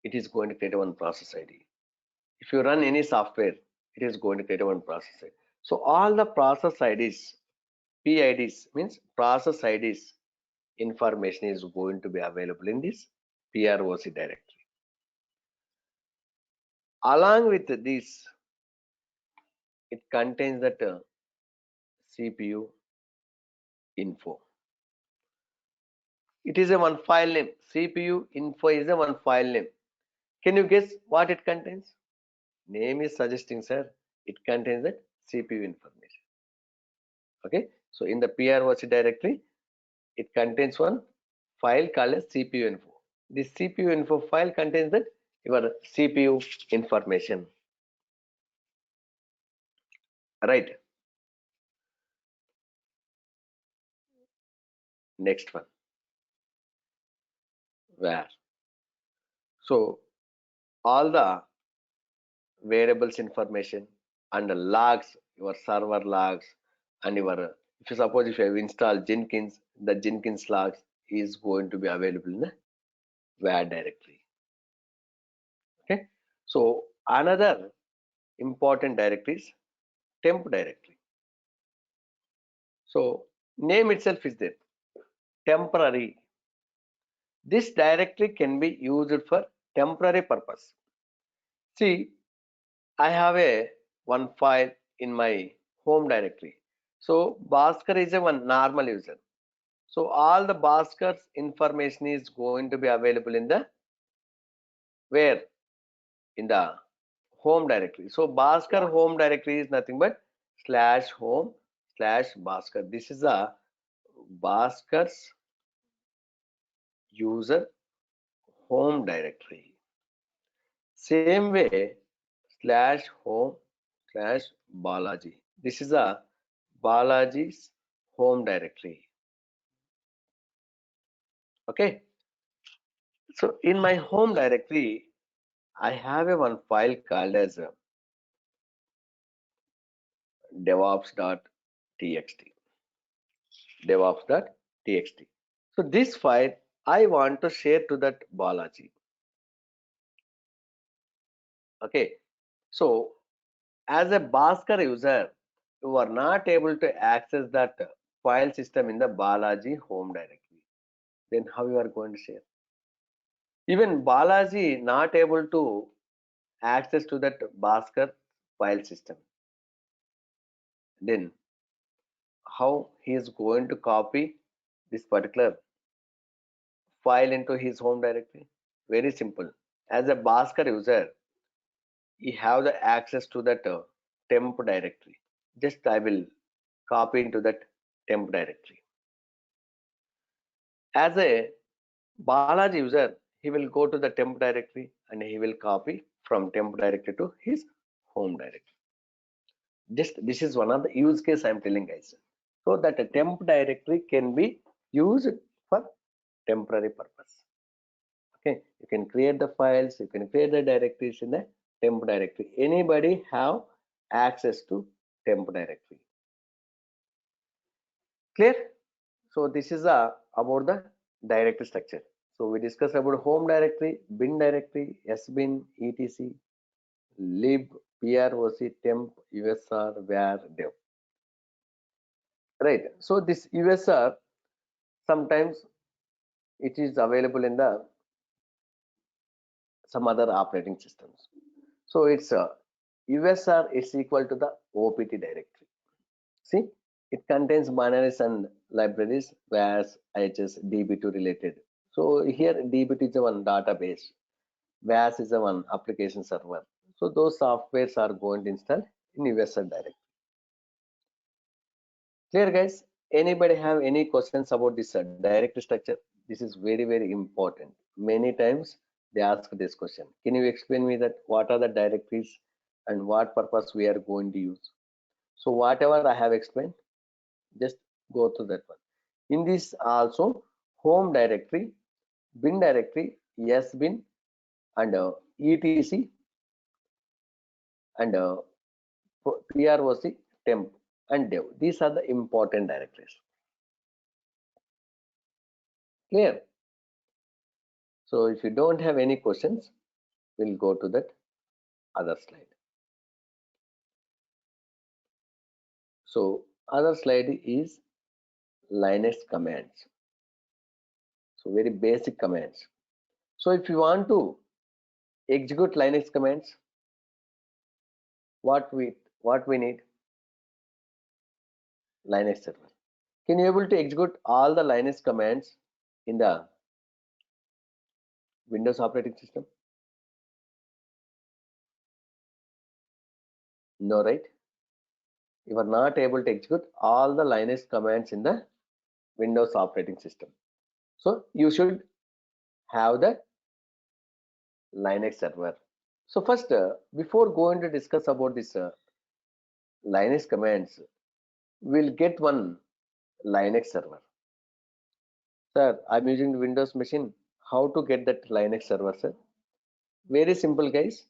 it is going to create one process ID. If you run any software, it is going to create one process ID. So all the process IDs, PIDs means process IDs information is going to be available in this PROC directory. Along with this, it contains that CPU info. It is a one file name. CPU info is a one file name. Can you guess what it contains? Name is suggesting, sir, it contains that CPU information. Okay, so in the PROC directory, it contains one file called as CPU info. This CPU info file contains that your CPU information. Right. Next one. Where? So all the variables information and the logs, your server logs, and your, if you suppose if you have installed Jenkins, the Jenkins logs is going to be available in the where directory. Okay, so another important directory is temp directory. So name itself is there, temporary. This directory can be used for temporary purpose. See, I have a one file in my home directory. So Bhaskar is a one normal user. So all the Bhaskar's information is going to be available in the where, in the home directory. So Bhaskar home directory is nothing but /home/Bhaskar. This is a Bhaskar's user home directory. Same way /home/Balaji. This is a Balaji's home directory. Okay. So in my home directory, I have a one file called as devops.txt. Devops.txt. So this file I want to share to that Balaji. Okay. So as a Bhaskar user, you are not able to access that file system in the Balaji home directory. Then how you are going to share? Even Balaji not able to access to that Bhaskar file system. Then how he is going to copy this particular file into his home directory? Very simple. As a Bhaskar user, you have the access to that temp directory. Just I will copy into that temp directory. As a Balaji user, he will go to the temp directory and he will copy from temp directory to his home directory. Just this is one of the use case I am telling guys. So that a temp directory can be used for temporary purpose. Okay, you can create the files, you can create the directories in the temp directory. Anybody have access to temp directory. Clear? So this is about the directory structure. So we discussed about home directory, bin directory, sbin, etc, lib, proc, temp, usr, var, dev. Right. So this usr sometimes it is available in the some other operating systems. So it's usr is equal to the opt directory. See, it contains binaries and libraries, VAS, IHS, DB2 related. So here DB2 is a one database, VAS is a one application server. So those softwares are going to install in USR directory. Clear guys? Anybody have any questions about this directory structure? This is very, very important. Many times they ask this question. Can you explain me that what are the directories and what purpose we are going to use? So whatever I have explained, just go to that one. In this also home directory, bin directory, sbin, and etc, and proc, temp, and dev. These are the important directories. Clear? So if you don't have any questions, we'll go to that other slide. So other slide is Linux commands. So very basic commands. So if you want to execute Linux commands, what we need? Linux server. Can you able to execute all the Linux commands in the Windows operating system? No, right? You are not able to execute all the Linux commands in the Windows operating system. So you should have the Linux server. So first, before going to discuss about this Linux commands, we'll get one Linux server. Sir, I'm using the Windows machine. How to get that Linux server, sir? Very simple, guys.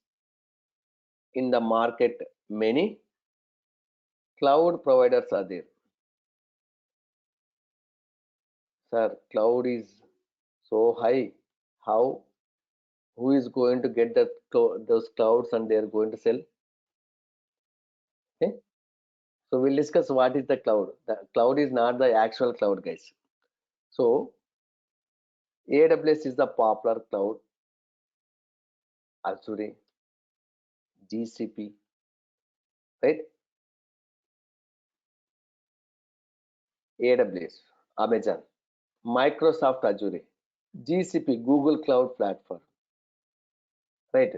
In the market, many cloud providers are there. Sir, cloud is so high. How? Who is going to get those clouds and they are going to sell? Okay. So we'll discuss what is the cloud. The cloud is not the actual cloud, guys. So AWS is the popular cloud. Azure, GCP, right? AWS, Amazon, Microsoft Azure, GCP, Google Cloud Platform, right?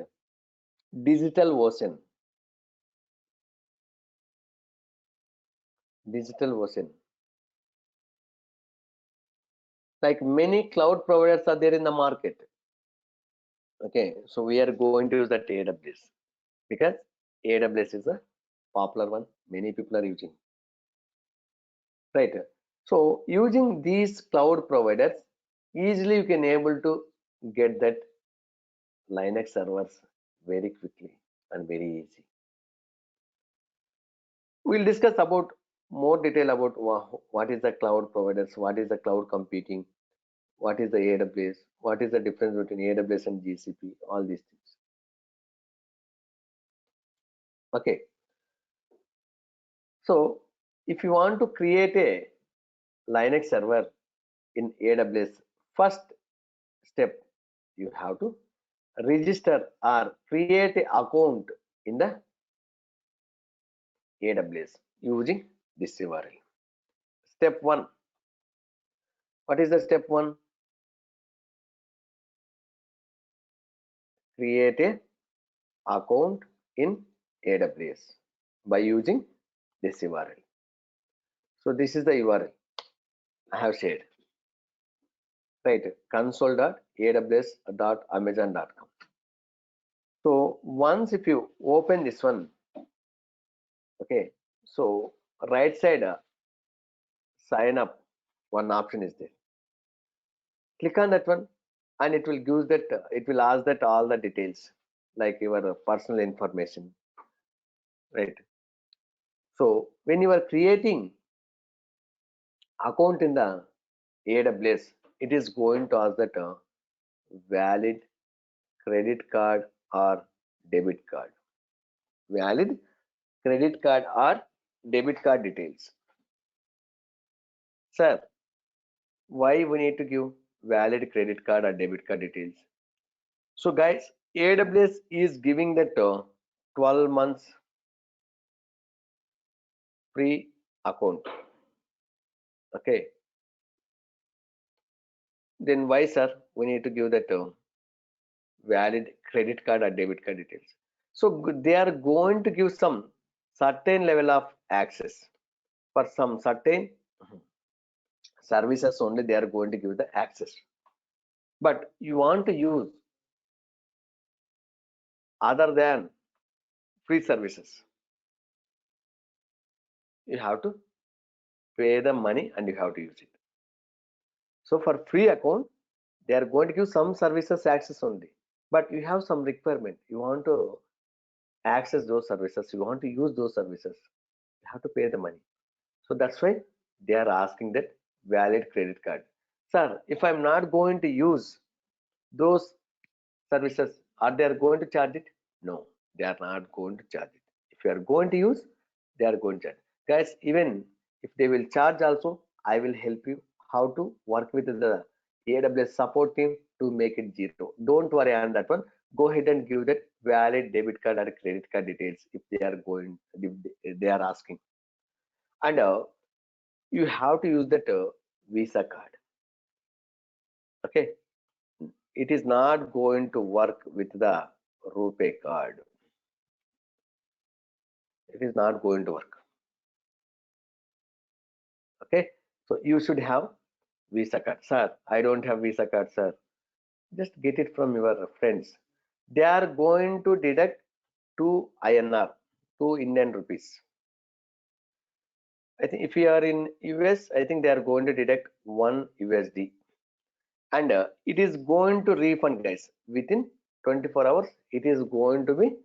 Digital Ocean, Digital Ocean. Like many cloud providers are there in the market. Okay, so we are going to use that AWS because AWS is a popular one. Many people are using, right? So using these cloud providers, easily you can able to get that Linux servers very quickly and very easy. We'll discuss about more detail about what is the cloud providers, what is the cloud computing, what is the AWS, what is the difference between AWS and GCP, all these things. Okay, so if you want to create a Linux server in AWS, first step you have to register or create an account in the AWS using this URL. Step 1. What is the step 1? Create a account in AWS by using this URL. So this is the URL I have shared, right? console.aws.amazon.com. So once if you open this one, okay, so right side sign up, one option is there. Click on that one and it will give that, it will ask that all the details like your personal information, right? So when you are creating account in the AWS, it is going to ask that valid credit card or debit card. Valid credit card or debit card details. Sir, why we need to give valid credit card or debit card details? So guys, AWS is giving that 12 months free account. Okay. Then why, sir, we need to give that valid credit card or debit card details? So they are going to give some certain level of access for some certain services only. They are going to give the access, but you want to use other than free services, you have to pay the money and you have to use it. So for free account, they are going to give some services access only, but you have some requirement. You want to access those services, you want to use those services, you have to pay the money. So that's why they are asking that valid credit card. Sir, if I'm not going to use those services, are they going to charge it? No, they are not going to charge it. If you are going to use, they are going to charge. Guys, even if they will charge also, I will help you how to work with the AWS support team to make it zero. Don't worry on that one. Go ahead and give that valid debit card or credit card details if they are going, if they are asking. And you have to use that Visa card. Okay, it is not going to work with the Rupee card. It is not going to work. Okay, so you should have Visa card. Sir, I don't have Visa card, sir. Just get it from your friends. They are going to deduct 2 INR, 2 Indian rupees. I think if you are in US, I think they are going to deduct 1 USD, and it is going to refund, guys, within 24 hours, it is going to be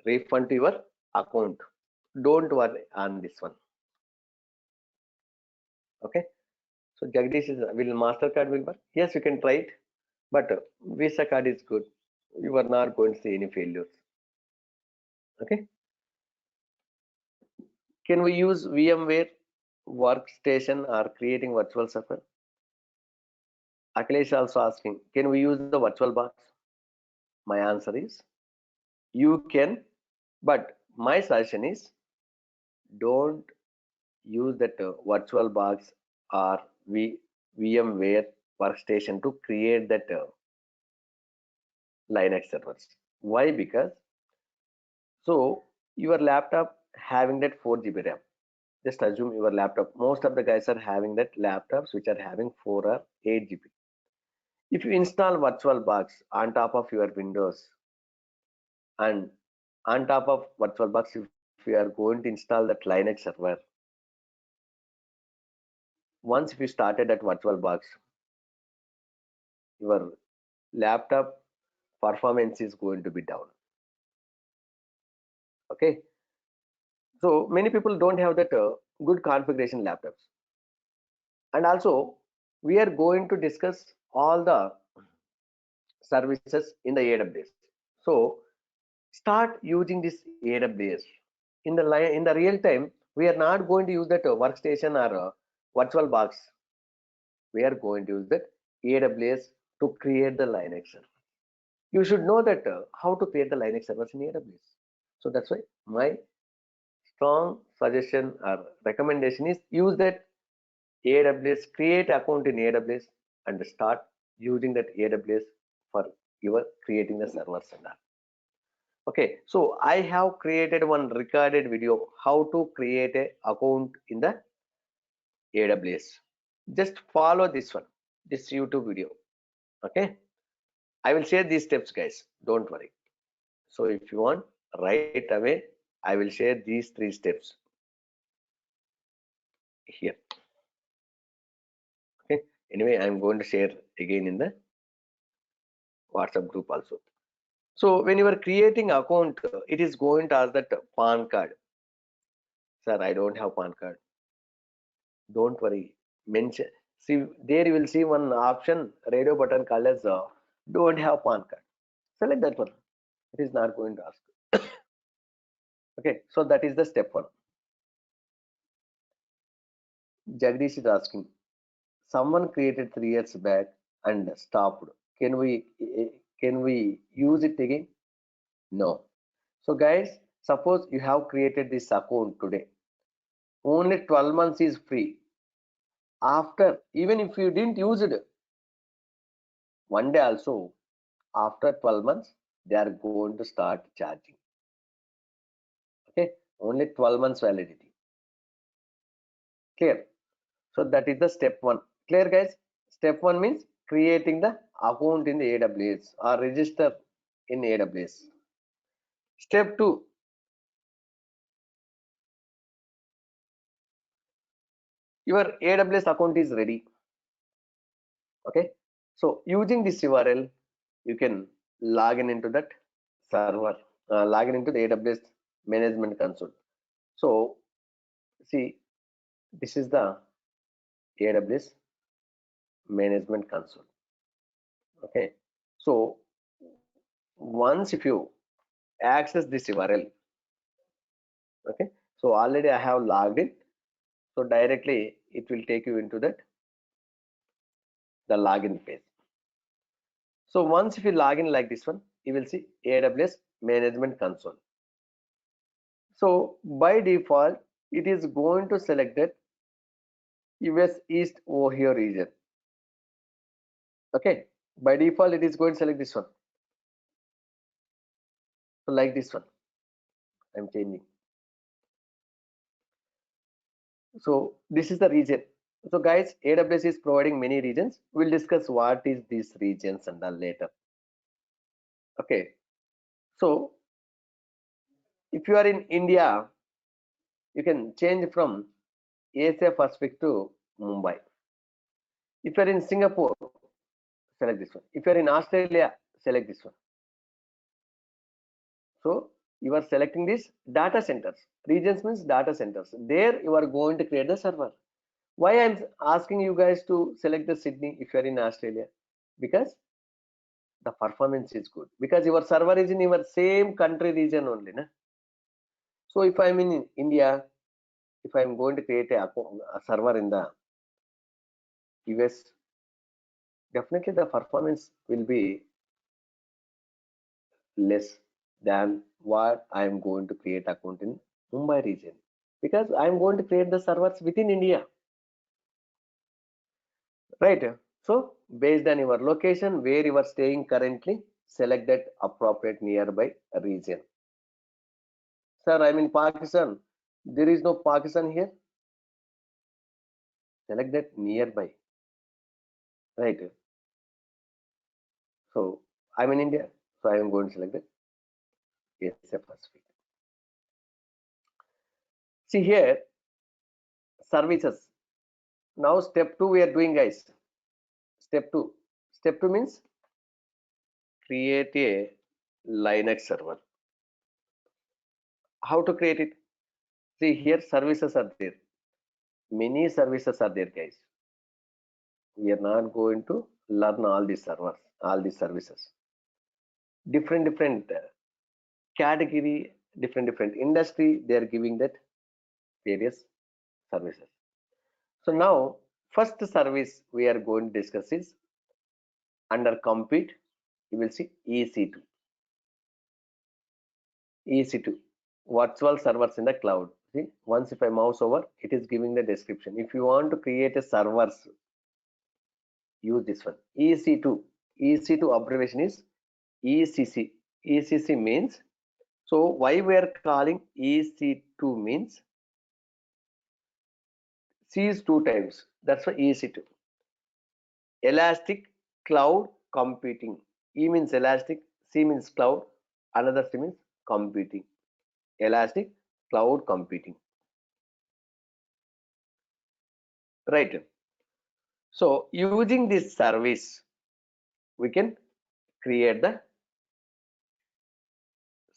refund to your account. Don't worry on this one. Okay. So Jagdish is, will Mastercard will work? Yes, you can try it, but Visa card is good. You are not going to see any failures. Okay. Can we use VMware workstation or creating virtual server? Akhilesh also asking, can we use the virtual box? My answer is you can, but my suggestion is don't use that virtual box or VMware workstation to create that Linux servers. Why? Because so your laptop having that 4 GB RAM. Just assume your laptop. Most of the guys are having that laptops which are having 4 or 8 GB. If you install virtual box on top of your Windows and on top of virtual box, if you are going to install that Linux server, once if you started that virtual box, your laptop performance is going to be down. Okay, so many people don't have that good configuration laptops, and also we are going to discuss all the services in the AWS. So start using this AWS in the real time. We are not going to use that workstation or virtual box. We are going to use that AWS to create the Linux server. You should know that how to create the Linux servers in AWS. So that's why my strong suggestion or recommendation is use that AWS, create account in AWS and start using that AWS for your creating the servers and all. Okay, so I have created one recorded video how to create a account in the AWS. Just follow this one, this YouTube video. Okay, I will share these steps, guys. Don't worry. So if you want right away, I will share these 3 steps here. Okay. Anyway, I'm going to share again in the WhatsApp group also. So when you are creating account, it is going to ask that PAN card. Sir, I don't have PAN card. Don't worry. Mention. See, there you will see one option, radio button called as don't have PAN card. Select that one. It is not going to ask. Okay, so that is the step 1. Jagdish is asking, someone created 3 years back and stopped. Can we can we use it again? No. So guys, suppose you have created this account today. Only 12 months is free. After, even if you didn't use it one day also, after 12 months, they are going to start charging. Okay, only 12 months validity. Clear? So that is the step 1. Clear, guys? Step 1 means creating the account in the AWS or register in AWS. Step 2, your AWS account is ready. Okay, so using this URL, you can log in into that server, log in into the AWS management console. So see, this is the AWS management console. Okay, so once if you access this URL, okay, so already I have logged in, so directly it will take you into that the login page. So once if you log in like this one, you will see AWS management console. So by default, it is going to select that US East Ohio region. Okay, by default, it is going to select this one. So like this one, I'm changing. So this is the region. So guys, AWS is providing many regions. We'll discuss what is these regions and then later. Okay, so if you are in India, you can change from Asia Pacific to Mumbai. If you are in Singapore, select this one. If you are in Australia, select this one. So you are selecting these data centers. Regions means data centers. There you are going to create the server. Why I'm asking you guys to select the Sydney if you are in Australia? Because the performance is good. Because your server is in your same country region only. Na? So if I'm in India, if I'm going to create a server in the US, definitely the performance will be less than what I'm going to create account in Mumbai region. Because I'm going to create the servers within India. Right. So based on your location where you are staying currently, select that appropriate nearby region. Sir, I'm in Pakistan. There is no Pakistan here. Select that nearby. Right. So I'm in India. So I am going to select that Asia Pacific. See here, services. Now step 2 we are doing, guys. Step 2. Step 2 means create a Linux server. How to create it? See here, services are there. Many services are there, guys. We are not going to learn all these servers, all these services. Different category, different industry, they are giving that various services. So now, first service we are going to discuss is under compute. You will see EC2. EC2, virtual servers in the cloud. See, once if I mouse over, it is giving the description. If you want to create a servers, use this one. EC2. EC2 abbreviation is ECC. ECC means, so why we are calling EC2 means C is 2 times. That's why EC2. Elastic Cloud Computing. E means elastic, C means cloud, another C means computing. Elastic Cloud Computing. Right. So using this service, we can create the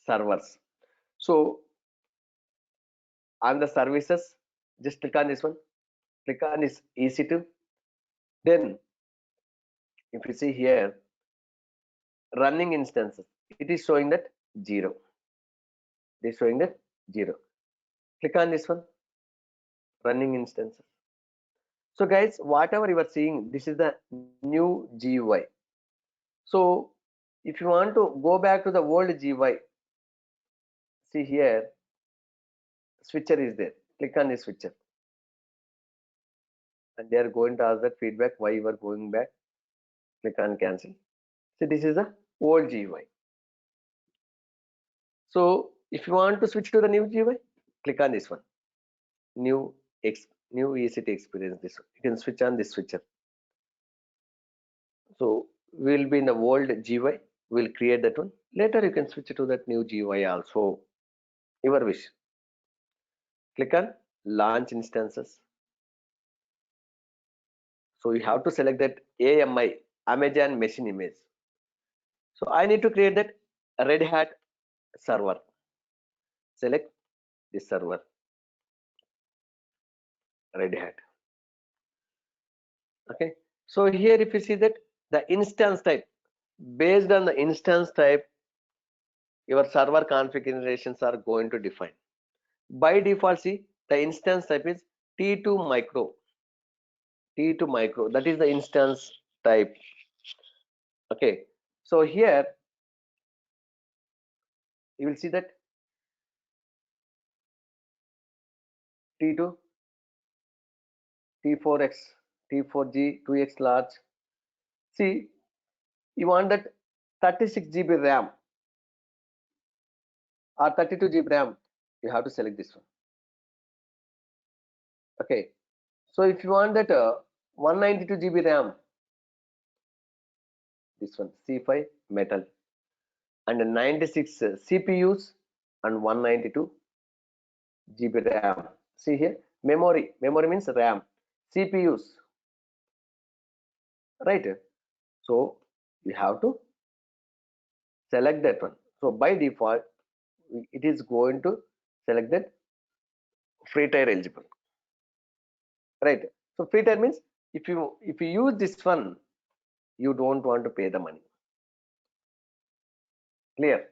servers. So on the services, just click on this one. Click on this EC2. Then if you see here, running instances, it is showing that 0. It is showing that 0. Click on this one, running instances. So guys, whatever you are seeing, this is the new GUI. So if you want to go back to the old GUI, see here, switcher is there. Click on this switcher. And they are going to ask that feedback why you are going back. Click on cancel. So this is the old GUI. So if you want to switch to the new GUI, click on this one. New ECT experience. This one. You can switch on this switcher. So we'll be in the old GUI. We'll create that one. Later you can switch to that new GUI also. Your wish. Click on launch instances. So you have to select that AMI, Amazon Machine Image. So I need to create that Red Hat server. Select this server, Red Hat. Okay. So here if you see that the instance type, based on the instance type, your server configurations are going to define. By default, see the instance type is T2 micro. T2 micro, that is the instance type. Okay. So here you will see that T2, T4X, T4G, 2X large. See, you want that 36 GB RAM or 32 GB RAM, you have to select this one. Okay. So if you want that 192 GB RAM, this one C5 metal, and 96 CPUs and 192 GB RAM. See here, memory means RAM, CPUs, right? So you have to select that one. So by default, it is going to select that free tier eligible, right? So free tier means if you use this one, you don't want to pay the money. Clear?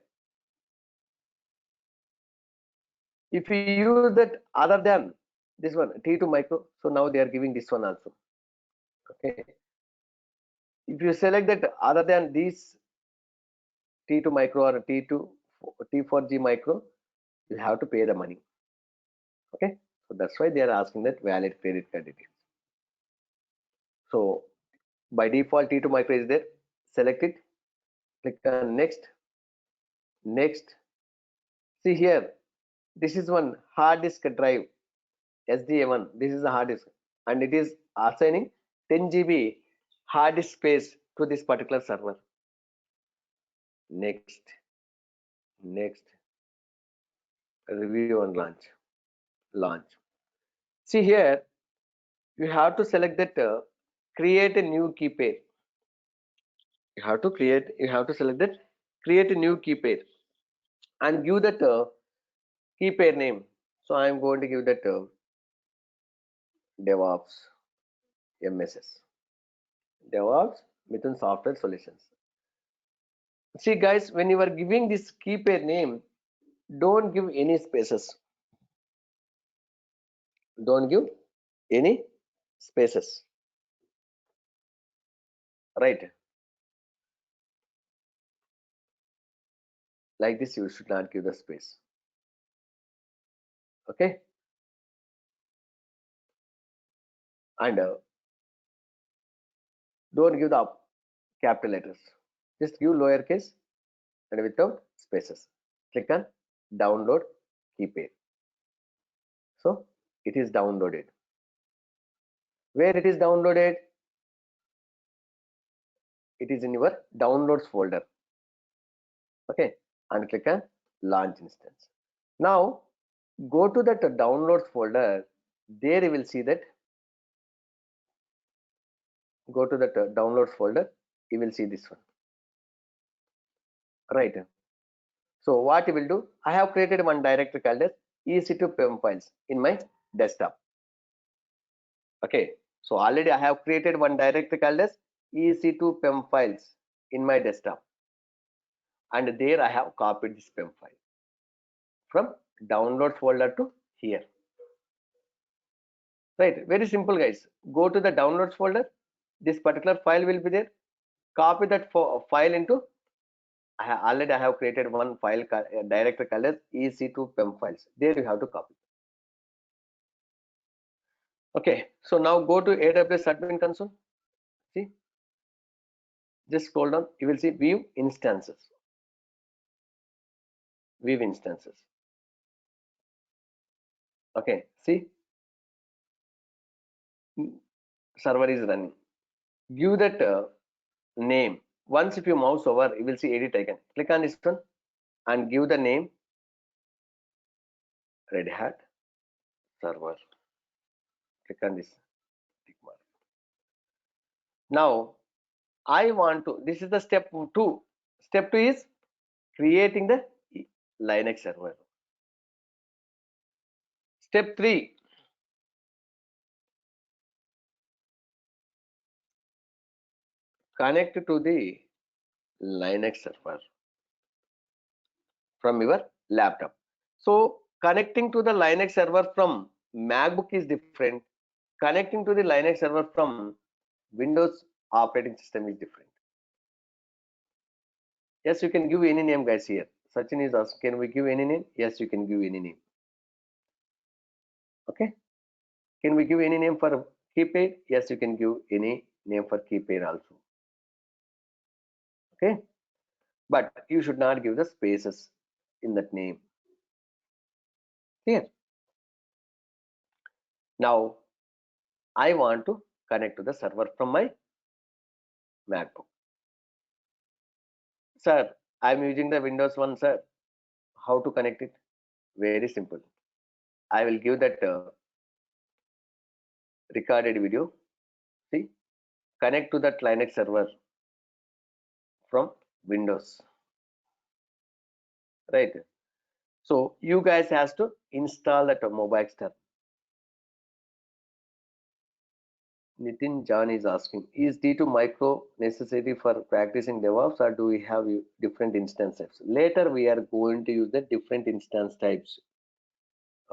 If you use that other than this one T2 micro, so now they are giving this one also. Okay, if you select that other than this T2 micro or T4G micro, you have to pay the money. Okay, so that's why they are asking that valid credit card details. So by default T2 micro is there, select it, click on next. See here, this is one hard disk drive SDA1. This is a hard disk, and it is assigning 10 GB hard disk space to this particular server. Next, review and launch. See here, you have to select that create a new key pair. You have to select that create a new key pair and give that key pair name. So I am going to give that Devops MSS. Devops Mithun Software Solutions. See guys, when you are giving this key pair name, don't give any spaces. Don't give any spaces. Right? Like this, you should not give the space. Okay? And don't give the capital letters. Just give lowercase and without spaces. Click on download key pair. So it is downloaded. Where it is downloaded? It is in your downloads folder. Okay, and click on launch instance. Now go to that downloads folder. There you will see that. Go to that downloads folder. You will see this one. Right. So what you will do? I have created one directory called as EC2 PEM files in my desktop. Okay. So already I have created one directory called as EC2 PEM files in my desktop, and there I have copied this PEM file from download folder to here. Right, very simple guys. Go to the downloads folder. This particular file will be there. Copy that file into. I have created one file directory called as EC2 PEM files. There you have to copy. Okay, so now go to AWS admin console. See, just scroll down. You will see view instances. View instances. Okay, see, server is running. Give that name. Once if you mouse over, you will see edit icon. Click on this one and give the name Red Hat server. Click on this tick mark. Now I want to. This is the step 2. Step 2 is creating the Linux server. Step 3. Connect to the Linux server from your laptop. So connecting to the Linux server from MacBook is different. Connecting to the Linux server from Windows operating system is different. Yes, you can give any name guys here. Sachin is asking, can we give any name? Yes, you can give any name. Okay. Can we give any name for key pair? Yes, you can give any name for key pair also. Okay. But you should not give the spaces in that name. Here. Now I want to connect to the server from my MacBook. Sir, I'm using the Windows one, sir. How to connect it? Very simple. I will give that recorded video. See, connect to that Linux server from Windows. Right. So you guys has to install that mobile star. Nitin John is asking, is D2 micro necessary for practicing DevOps, or do we have different instance types? Later we are going to use the different instance types.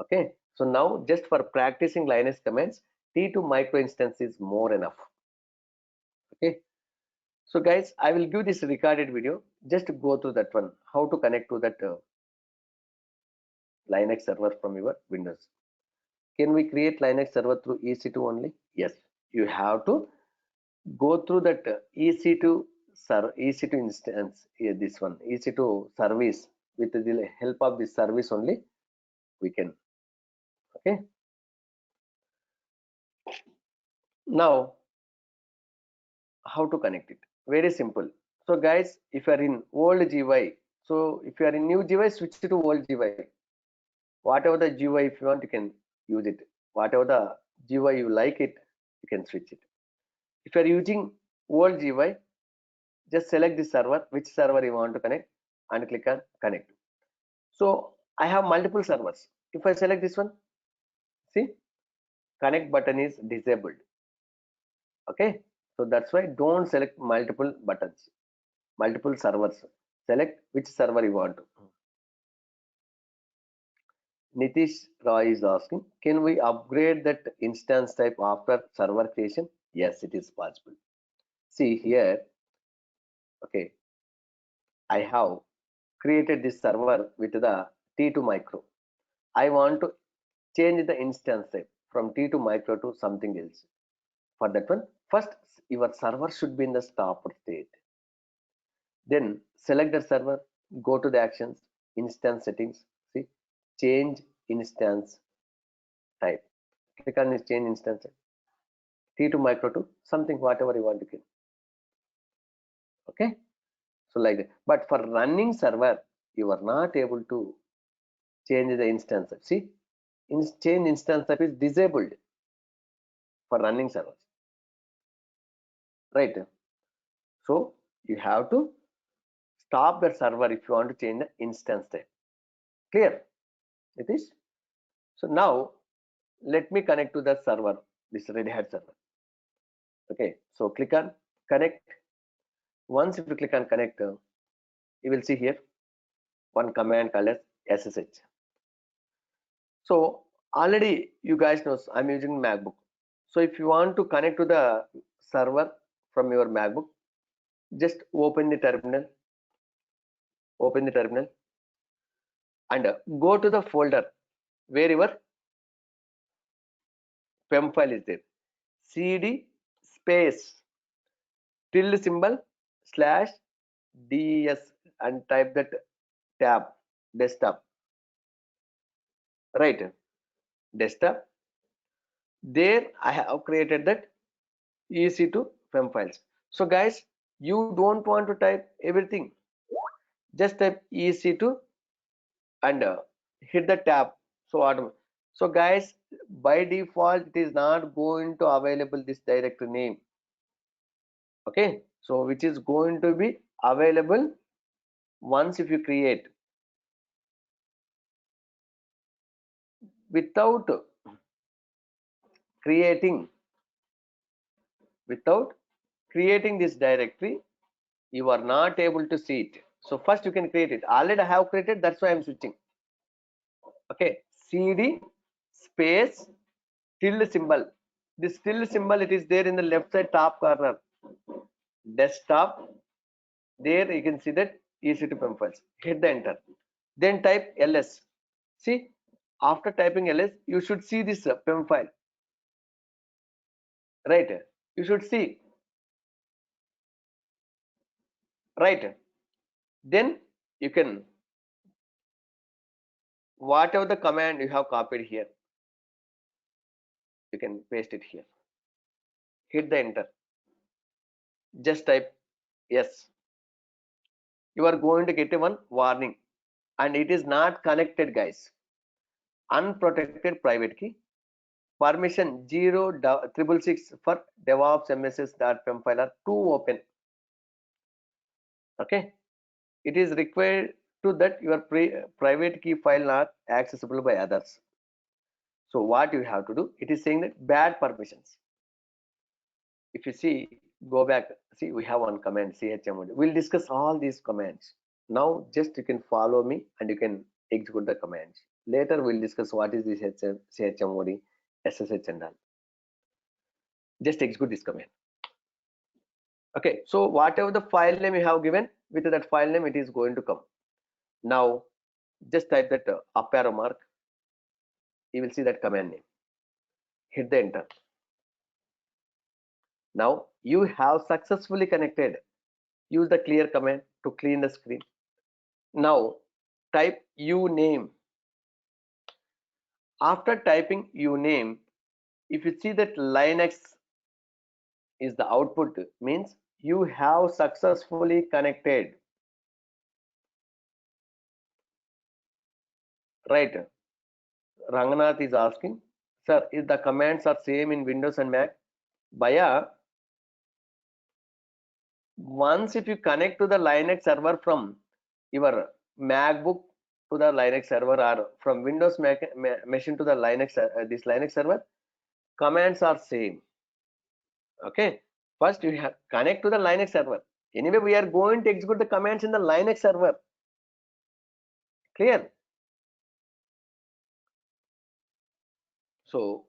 Okay, so now just for practicing Linux commands, T2 micro instance is more enough. Okay, so guys, I will give this recorded video. Just go through that one, how to connect to that Linux server from your Windows. Can we create Linux server through EC2 only? Yes, you have to go through that EC2 EC2 instance. Here, this one EC2 service. With the help of this service only we can. Okay, now how to connect it? Very simple. So guys, if you are in old GUI, so if you are in new GUI, switch to old GUI. Whatever the GUI, if you want, you can use it. Whatever the GUI you like it, you can switch it. If you are using old GUI, just select the server, which server you want to connect, and click on connect. So I have multiple servers. If I select this one, see, connect button is disabled. Okay, so that's why don't select multiple buttons, multiple servers. Select which server you want. Nitish Roy is asking, can we upgrade that instance type after server creation? Yes, it is possible. See here, okay, I have created this server with the T2 micro. I want to change the instance type from T2 micro to something else. For that one, first your server should be in the stop state. Then select the server, go to the actions, instance settings, see, change instance type. Click on this change instance type. T2 micro to something whatever you want to get. Okay, so like that. But for running server, you are not able to change the instance type. See, change instance type is disabled for running servers, right? So you have to stop the server if you want to change the instance type. Clear? It is. So now let me connect to the server, this Red Hat server. Okay, so click on connect. Once if you click on connect, you will see here one command called as SSH. So already you guys know I'm using MacBook. So if you want to connect to the server from your MacBook, just open the terminal, and go to the folder where your PEM file is there. CD space tilde symbol slash des and type that tab desktop, right? Desktop. There I have created that EC2 PEM files. So guys, you don't want to type everything, just type EC2 and hit the tab. So guys, by default it is not going to available this directory name. Okay, so which is going to be available once if you create. Without creating without creating this directory, you are not able to see it. So first you can create it. Already I have created, that's why I'm switching. Okay, CD space tilde symbol. This tilde symbol, it is there in the left side top corner, desktop. There you can see that EC2 PEM files. Hit the enter, then type ls. See, after typing ls, you should see this PEM file, right? You should see, right? Then you can, whatever the command you have copied here, you can paste it here. Hit the enter, just type yes. You are going to get a one warning, and it is not connected, guys. Unprotected private key, permission 0 666 for devops mss.pem file are to open. Okay, it is required to that your private key file not accessible by others. So what you have to do, it is saying that bad permissions. If you see, go back, see we have one command chmod. We'll discuss all these commands. Now just you can follow me and you can execute the commands. Later we'll discuss what is this chmod, ssh and all. Just execute this command. Okay, so whatever the file name you have given, with that file name it is going to come. Now just type that up arrow mark, you will see that command name, hit the enter. Now you have successfully connected. Use the clear command to clean the screen. Now type uname. After typing uname, if you see that Linux is the output, means you have successfully connected. Right? Ranganath is asking, sir, if the commands are same in Windows and Mac, Baya, once if you connect to the Linux server from your MacBook to the Linux server or from Windows machine to the Linux this Linux server, commands are same. Okay, first you have connect to the Linux server. Anyway, we are going to execute the commands in the Linux server. Clear? So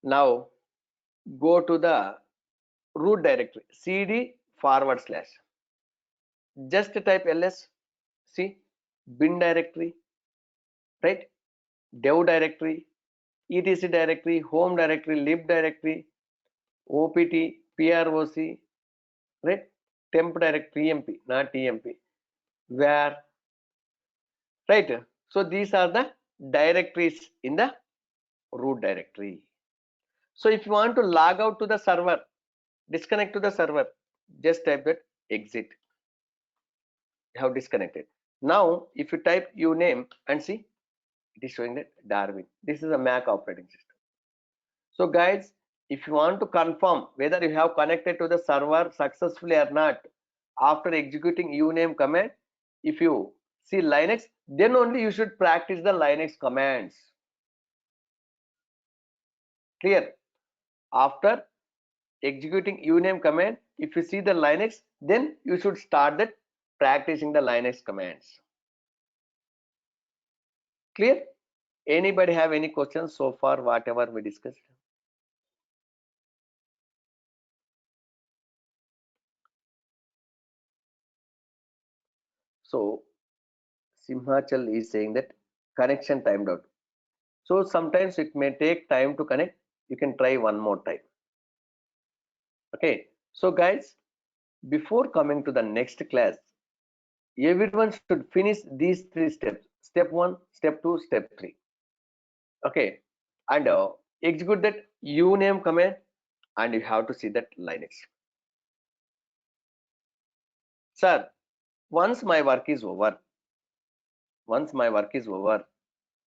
now go to the root directory, cd /. Just type ls, see bin directory, right? Dev directory, etc directory, home directory, lib directory, opt, proc, right? Temp directory, emp, not temp, where, right? So these are the directories in the root directory. So if you want to log out to the server, disconnect to the server, just type that exit. You have disconnected. Now if you type uname and see, it is showing that Darwin. This is a Mac operating system. So guys, if you want to confirm whether you have connected to the server successfully or not, after executing uname command, if you see Linux, then only you should practice the Linux commands. Clear? After executing uname command, if you see the Linux, then you should start that practicing the Linux commands. Clear? Anybody have any questions so far, whatever we discussed? So Simhachal is saying that connection timed out. So sometimes it may take time to connect. You can try one more time. Okay. So guys, before coming to the next class, everyone should finish these 3 steps. Step 1, step 2, step 3. Okay. And execute that uname command and you have to see that Linux. Sir, once my work is over,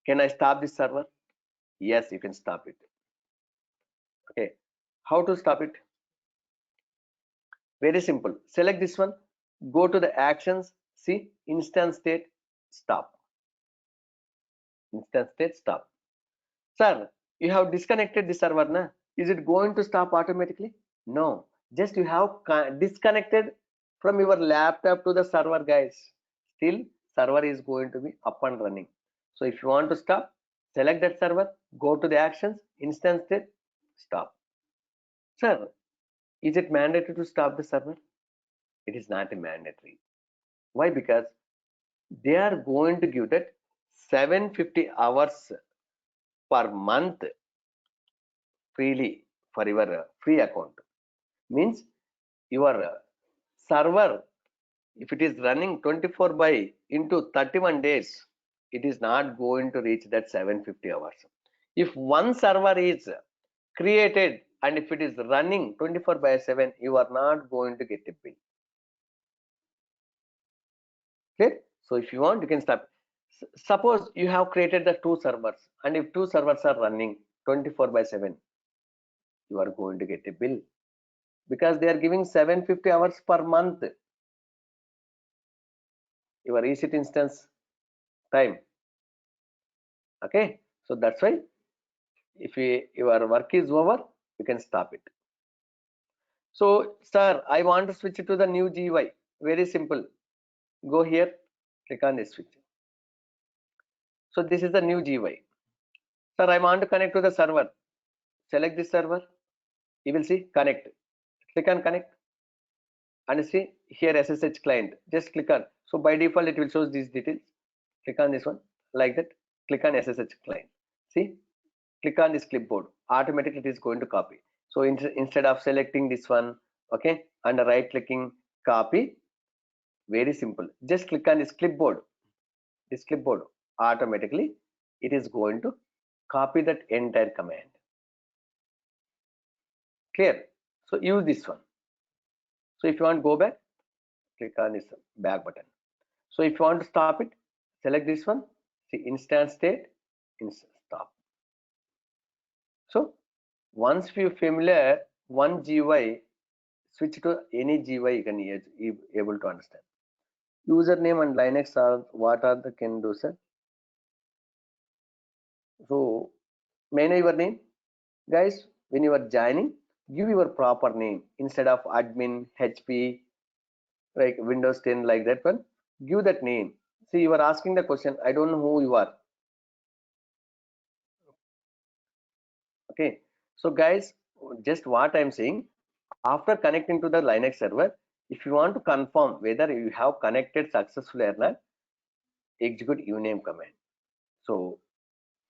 can I stop this server? Yes, you can stop it. Okay. How to stop it? Very simple. Select this one, go to the actions, see instance state, stop. Instance state, stop. Sir, you have disconnected the server, na? Is it going to stop automatically? No, just you have disconnected from your laptop to the server, guys. Still server is going to be up and running. So if you want to stop, select that server, go to the actions, instance state, stop. Sir, is it mandatory to stop the server? It is not mandatory. Why? Because they are going to give that 750 hours per month freely for your free account. Means your server, if it is running 24 by into 31 days, it is not going to reach that 750 hours. If one server is created and if it is running 24 by 7, you are not going to get a bill. Clear? So if you want, you can stop. Suppose you have created the 2 servers and if 2 servers are running 24 by 7, you are going to get a bill because they are giving 750 hours per month. your reset instance time. Okay, so that's why if your work is over, you can stop it. So sir, I want to switch to the new GUI. Very simple. Go here, click on this switch. So this is the new GUI. Sir, I want to connect to the server. Select this server. You will see connect. Click on connect and see here SSH client. Just click on. So by default it will show these details. Click on this one like that. Click on SSH client. See, click on this clipboard. Automatically it is going to copy. So instead of selecting this one, okay, and right clicking copy, very simple. Just click on this clipboard. This clipboard automatically it is going to copy that entire command. Clear? So use this one. So if you want to go back, click on this back button. So if you want to stop it, select this one. See instance state, stop. So once you familiar one GUI, switch to any GUI you can able to understand. Username and Linux are what are the can do, sir? So may I know your name, guys? When you are joining, give your proper name instead of admin, HP, like Windows 10, like that one. Give that name. See, you are asking the question. I don't know who you are. Okay. So guys, just what I'm saying. After connecting to the Linux server, if you want to confirm whether you have connected successfully or not, execute uname command. So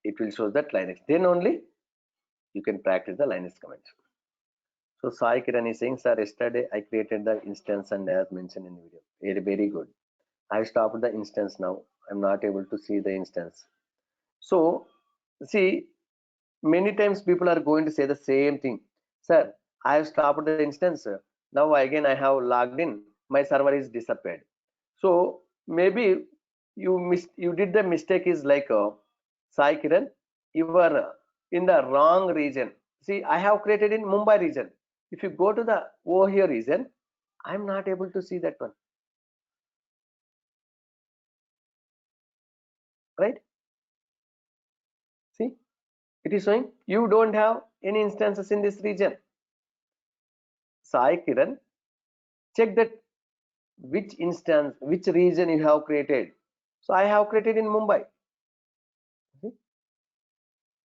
it will show that Linux. Then only you can practice the Linux commands. So Sai Kiran is saying, sir, yesterday I created the instance and as mentioned in the video. Very, very good. I stopped the instance now. I'm not able to see the instance. So see, many times people are going to say the same thing. Sir, I have stopped the instance. Now again I have logged in. My server is disappeared. So maybe you did the mistake is like Sai Kiran, you were in the wrong region. See, I have created in Mumbai region. If you go to the Ohio region, I'm not able to see that one, right? See, it is showing you don't have any instances in this region. Sai Kiran, check that which instance, which region you have created. So I have created in Mumbai. See?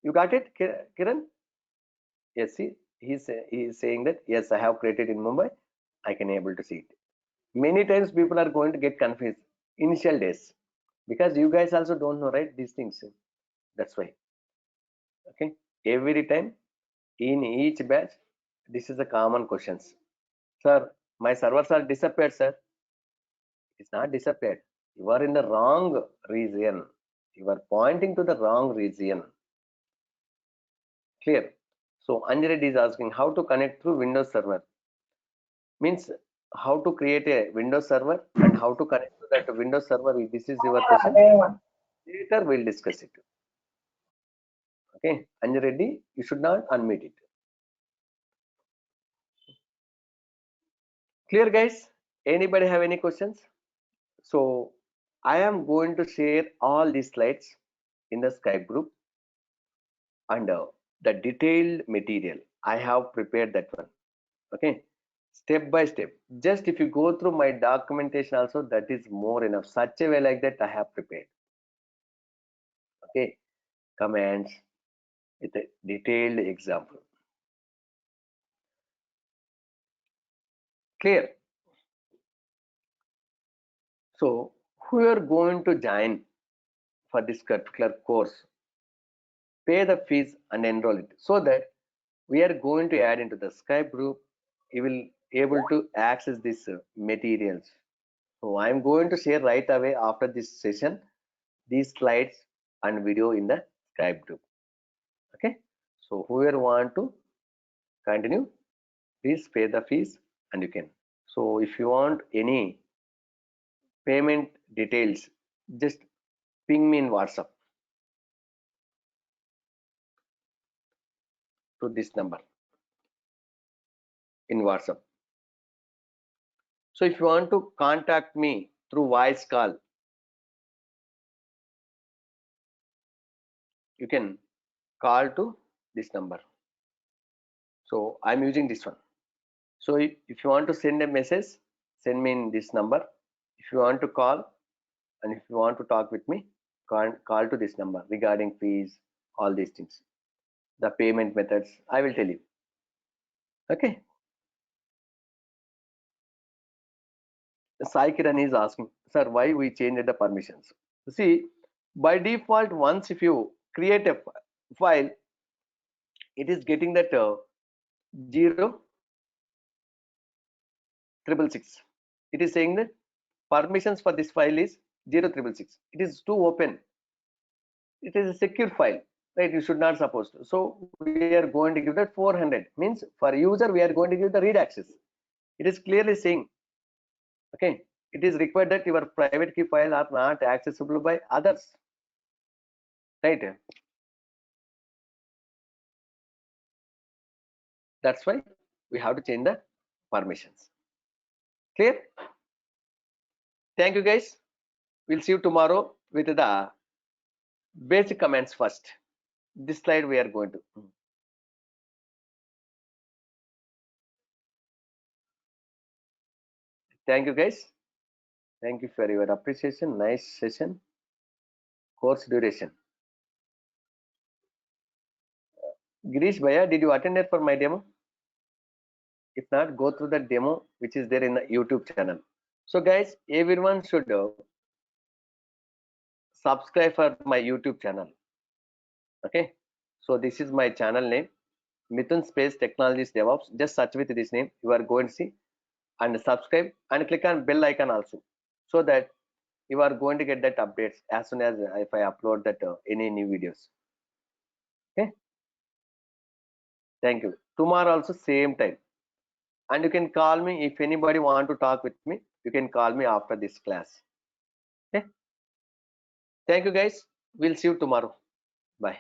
You got it, Kiran? Yes, see, he's saying that yes, I have created in Mumbai. I can able to see it. Many times people are going to get confused initial days because you guys also don't know, right, these things. That's why. Okay, every time in each batch, this is the common questions. Sir, my servers are disappeared, sir. It's not disappeared. You are in the wrong region. You are pointing to the wrong region. Clear? So Anjared is asking how to connect through Windows Server. Means how to create a Windows Server and how to connect to that Windows Server. This is your question. Later we'll discuss it. Okay, Anjared, you should not unmute it. Clear, guys? Anybody have any questions? So I am going to share all these slides in the Skype group and the detailed material. I have prepared that one. Okay, step by step. Just if you go through my documentation also, that is more enough. Such a way like that I have prepared. Okay, commands with a detailed example. Clear? So who are going to join for this particular course, pay the fees and enroll it so that we are going to add into the Skype group. You will able to access these materials. So I'm going to share right away after this session these slides and video in the Skype group. Okay, so whoever want to continue, please pay the fees and you can. So if you want any payment details, just ping me in WhatsApp to this number in WhatsApp. So if you want to contact me through voice call, you can call to this number. So I'm using this one. So if you want to send a message, send me in this number. If you want to call and if you want to talk with me, call to this number regarding fees, all these things, the payment methods, I will tell you. Okay. Sai Kiran is asking, sir, why we changed the permissions? See, by default, once if you create a file, it is getting that 0666. It is saying that permissions for this file is 0666. It is too open. It is a secure file, right? You should not suppose to. So we are going to give that 400. Means for user, we are going to give the read access. It is clearly saying, okay, it is required that your private key file are not accessible by others, right? That's why we have to change the permissions. Clear? Thank you guys. We'll see you tomorrow with the basic commands first. This slide we are going to. Thank you guys. Thank you for your appreciation. Nice session. Course duration. Girish Bhaiya, did you attend it for my demo? If not, go through the demo which is there in the YouTube channel. So guys, everyone should subscribe for my YouTube channel. Okay. So this is my channel name, Mithun Space Technologies Devops. Just search with this name. You are going to see and subscribe and click on bell icon also, so that you are going to get that updates as soon as if I upload that any new videos. Okay. Thank you. Tomorrow also same time. And you can call me if anybody want to talk with me. You can call me after this class. Okay. Thank you guys. We'll see you tomorrow. Bye.